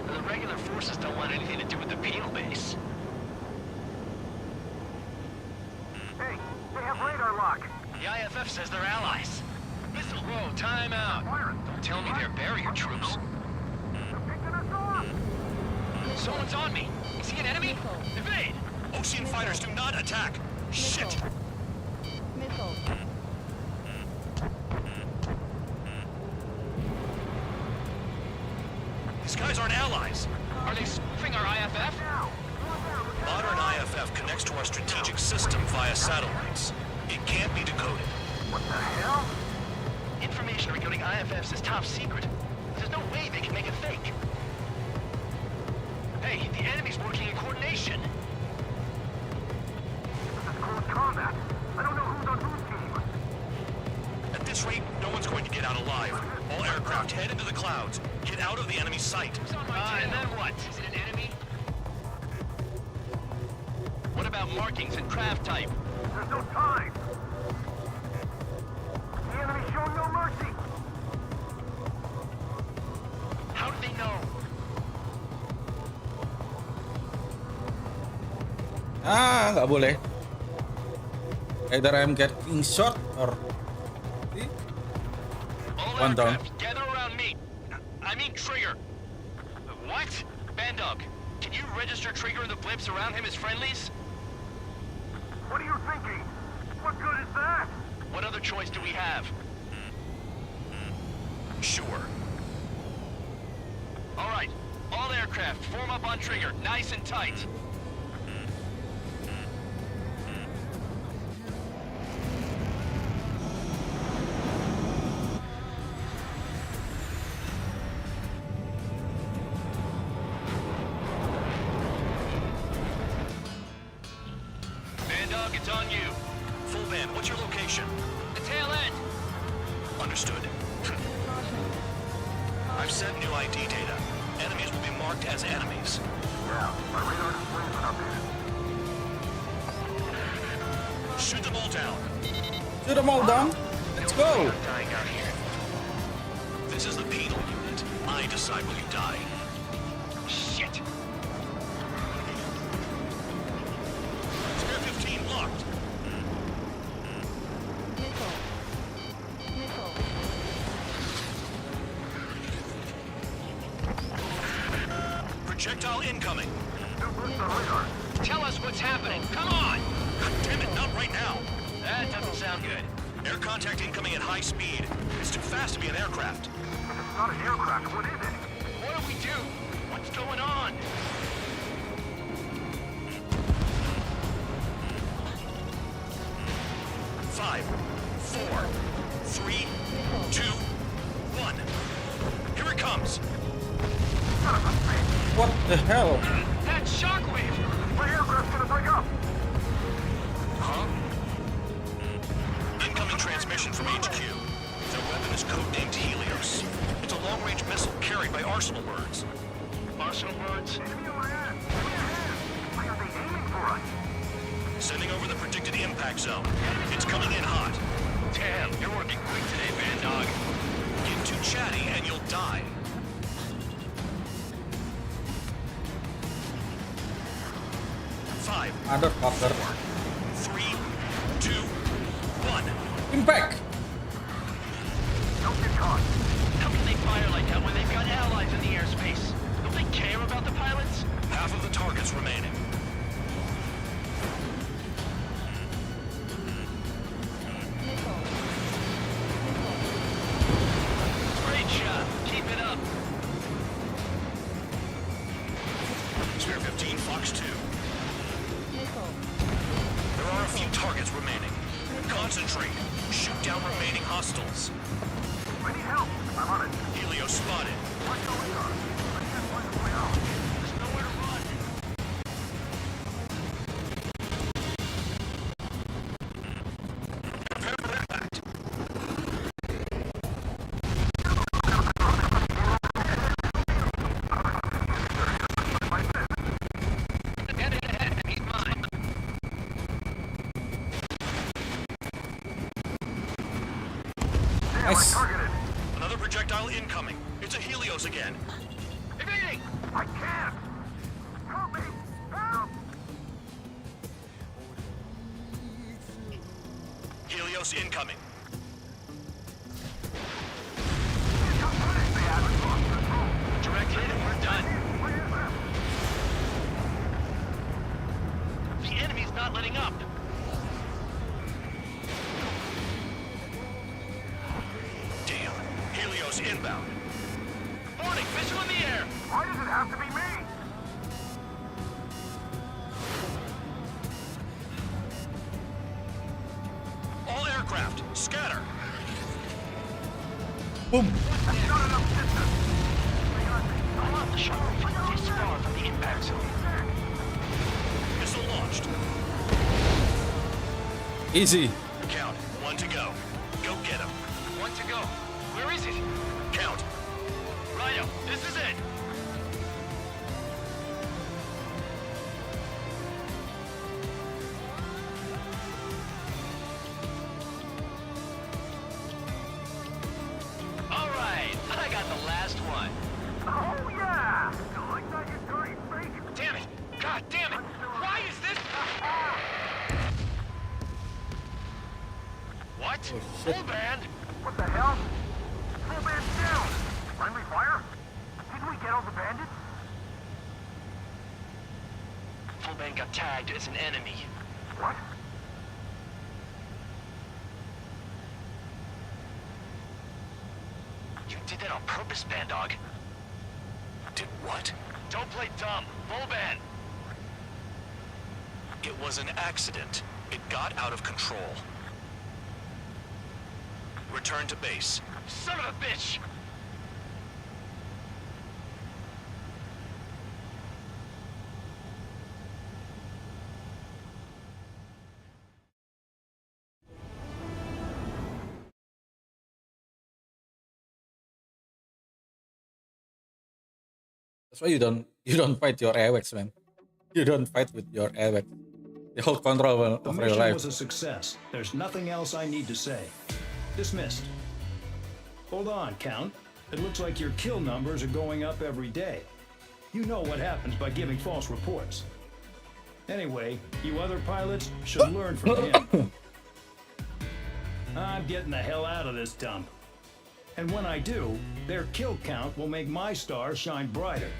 The regular forces don't want anything to do with the penal base. Hey, they have radar lock. The IFF says they're allies. Missile, whoa, time out. Don't tell me they're barrier troops. They're picking us off. Someone's on me. Is he an enemy? Evade! Ocean fighters do not attack! Shit! Missile. These guys aren't allies! Are they spoofing our IFF? Modern IFF connects to our strategic system via satellites. It can't be decoded. What the hell? Information regarding IFFs is top secret. There's no way they can make it fake. Hey, the enemy's working in coordination. This is close combat. I don't know who's on whose team. At this rate, no one's going to get out alive. All aircraft head into the clouds. Get out of the enemy sight. And then what? Is it an enemy? What about markings and craft type? There's no time. The enemy's showing no mercy. How do they know? Nggak boleh. Either I'm getting shot or All one down. aircraft, gather around me. I mean Trigger. What? Bandog, can you register Trigger and the blips around him as friendlies? What are you thinking? What good is that? What other choice do we have? Sure. All right, all aircraft, form up on Trigger, nice and tight. Bandog, it's on you. Full band, what's your location? The tail end. Understood. I've sent new ID data. Enemies will be marked as enemies. Yeah, my radar displays an update. Shoot them all down. shoot them all down. Let's go. Dying out here. This is the penal unit. I decide when you die. Shit. Spare 15 locked. Missile. Missile. Projectile incoming. New boost on radar. Tell us what's happening. Come on. Damn it, not right now. That doesn't sound good. Air contact incoming at high speed. It's too fast to be an aircraft. If it's not an aircraft, what is it? What do we do? What's going on? Five, four, three, two, one. Here it comes. What the hell? That shockwave! My aircraft's gonna break up. Huh? Incoming transmission from HQ. Their weapon is codenamed Helios. It's a long-range missile carried by arsenal birds. Arsenal birds? Enemy overhead. Way ahead. Why are they aiming for us? Sending over the predicted impact zone. It's coming in hot. Damn, you're working quick today, Bandog. Get too chatty and you'll die. Motherfucker. 3, 2, 1. Impact. Don't get caught. How can they fire like that when they've got allies in the airspace? Don't they care about the pilots? Half of the targets remaining. Missile. Missile. Great shot. Keep it up. Sphere 15, Fox 2. Missile. There are a few targets remaining. Concentrate. Shoot down remaining hostiles. I need help. I'm on it. Helios spotted. What's going on? Let's just find a way out. There's nowhere to run. Prepare for impact. He's mine. Nice. Targeted. Another projectile incoming. It's a Helios again. Evading! I can't. Help me. Help. Helios incoming. Direct hit and we're done. The enemy's not letting up. Damn. Helios inbound. Warning, missile in the air. Why does it have to be me? All aircraft, scatter. Boom. Not enough distance. I love the shot this far from the impact zone. Missile launched. Easy. Count. 1 to go. Go get him. 1 to go. Where is it? Count. Rhino, this is it. All right, I got the last one. Oh yeah. You like that, you dirty freak? Damn it! God damn it! Why is this? What? Full band? What the hell? Full band down. Friendly fire? Didn't we get all the bandits? Full band got tagged as an enemy. What? You did that on purpose, band dog. Did what? Don't play dumb. Full band. It was an accident. It got out of control. Return to base. Son of a bitch! That's why you don't fight your airwax, man. You don't fight with your airwax. You hold control The of your mission life. was a success. There's nothing else I need to say. Dismissed. Hold on, Count. It looks like your kill numbers are going up every day. You know what happens by giving false reports. Anyway, you other pilots should learn from him. I'm getting the hell out of this dump. And when I do, their kill count will make my star shine brighter.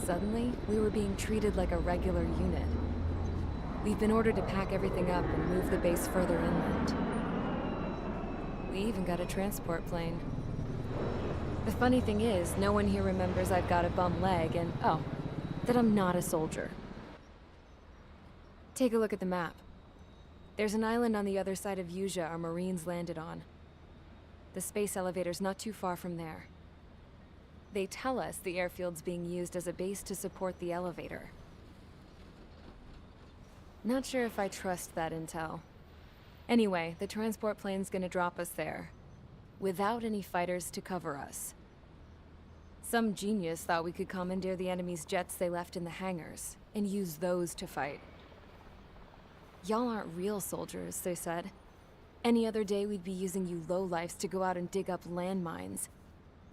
Suddenly, we were being treated like a regular unit. We've been ordered to pack everything up and move the base further inland. We even got a transport plane. The funny thing is, no one here remembers I've got a bum leg and, oh, that I'm not a soldier. Take a look at the map. There's an island on the other side of Yuja our Marines landed on. The space elevator's not too far from there. They tell us the airfield's being used as a base to support the elevator. Not sure if I trust that intel. Anyway, the transport plane's gonna drop us there, without any fighters to cover us. Some genius thought we could commandeer the enemy's jets they left in the hangars, and use those to fight. Y'all aren't real soldiers, they said. Any other day we'd be using you lowlifes to go out and dig up landmines.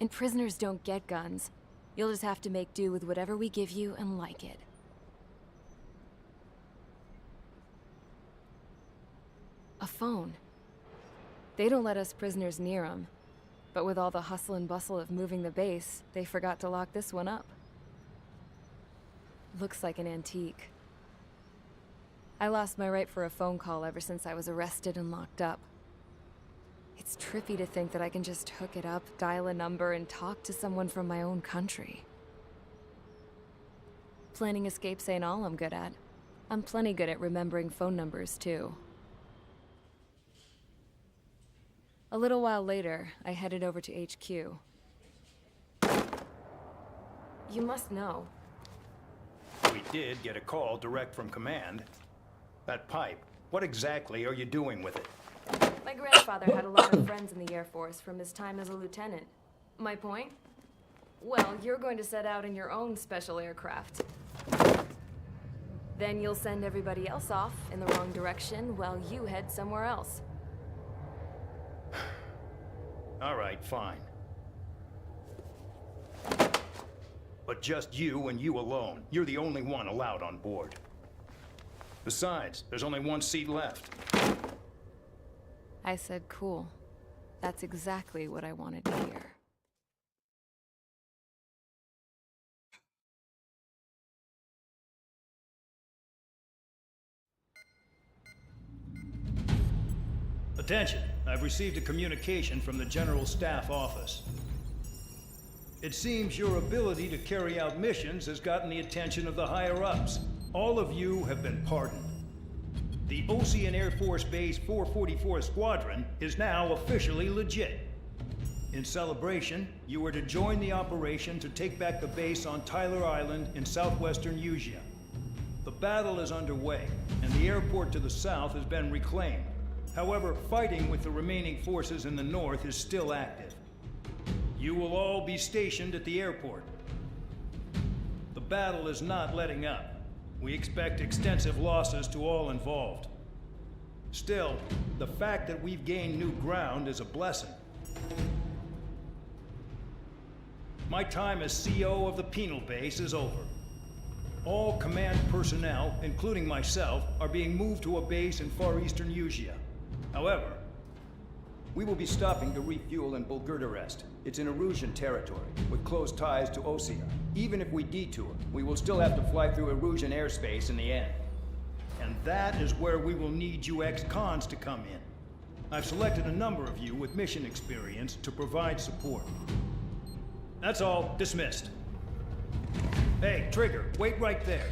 And prisoners don't get guns. You'll just have to make do with whatever we give you and like it. A phone. They don't let us prisoners near them. But with all the hustle and bustle of moving the base, they forgot to lock this one up. Looks like an antique. I lost my right for a phone call ever since I was arrested and locked up. It's trippy to think that I can just hook it up, dial a number, and talk to someone from my own country. Planning escapes ain't all I'm good at. I'm plenty good at remembering phone numbers, too. A little while later, I headed over to HQ. You must know. We did get a call direct from command. That pipe, what exactly are you doing with it? My grandfather had a lot of friends in the Air Force from his time as a lieutenant. My point? Well, you're going to set out in your own special aircraft. Then you'll send everybody else off in the wrong direction while you head somewhere else. All right, fine. But just you and you alone. You're the only one allowed on board. Besides, there's only one seat left. I said cool. That's exactly what I wanted to hear. Attention, I've received a communication from the General Staff Office. It seems your ability to carry out missions has gotten the attention of the higher-ups. All of you have been pardoned. The Ocean Air Force Base 444 Squadron is now officially legit. In celebration, you are to join the operation to take back the base on Tyler Island in southwestern Usea. The battle is underway, and the airport to the south has been reclaimed. However, fighting with the remaining forces in the north is still active. You will all be stationed at the airport. The battle is not letting up. We expect extensive losses to all involved. Still, the fact that we've gained new ground is a blessing. My time as CO of the penal base is over. All command personnel, including myself, are being moved to a base in far eastern Usea. However, we will be stopping to refuel in Bulgurdarest. It's in Erusian territory, with close ties to Osea. Even if we detour, we will still have to fly through Erusian airspace in the end. And that is where we will need you ex-cons to come in. I've selected a number of you with mission experience to provide support. That's all. Dismissed. Hey, Trigger, wait right there.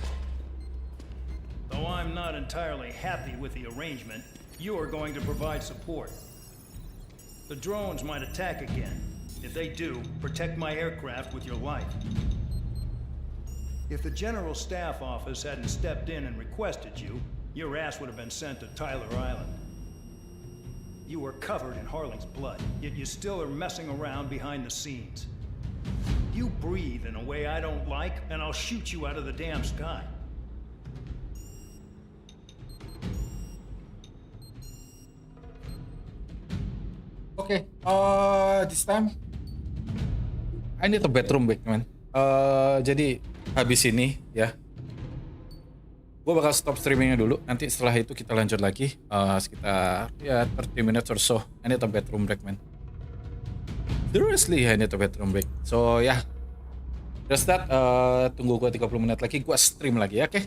Though I'm not entirely happy with the arrangement, you are going to provide support. The drones might attack again. If they do, protect my aircraft with your life. If the General Staff Office hadn't stepped in and requested you, your ass would have been sent to Tyler Island. You were covered in Harling's blood, yet you still are messing around behind the scenes. You breathe in a way I don't like, and I'll shoot you out of the damn sky. Okay, this time I need a bedroom break, man. Jadi habis ini ya, gue bakal stop streamingnya dulu. Nanti setelah itu kita lanjut lagi sekitar ya 30 minutes or so. I need a bedroom break, man. Seriously, I need a bedroom break. So ya, just that. Tunggu gue 30 menit lagi, gue stream lagi ya, oke?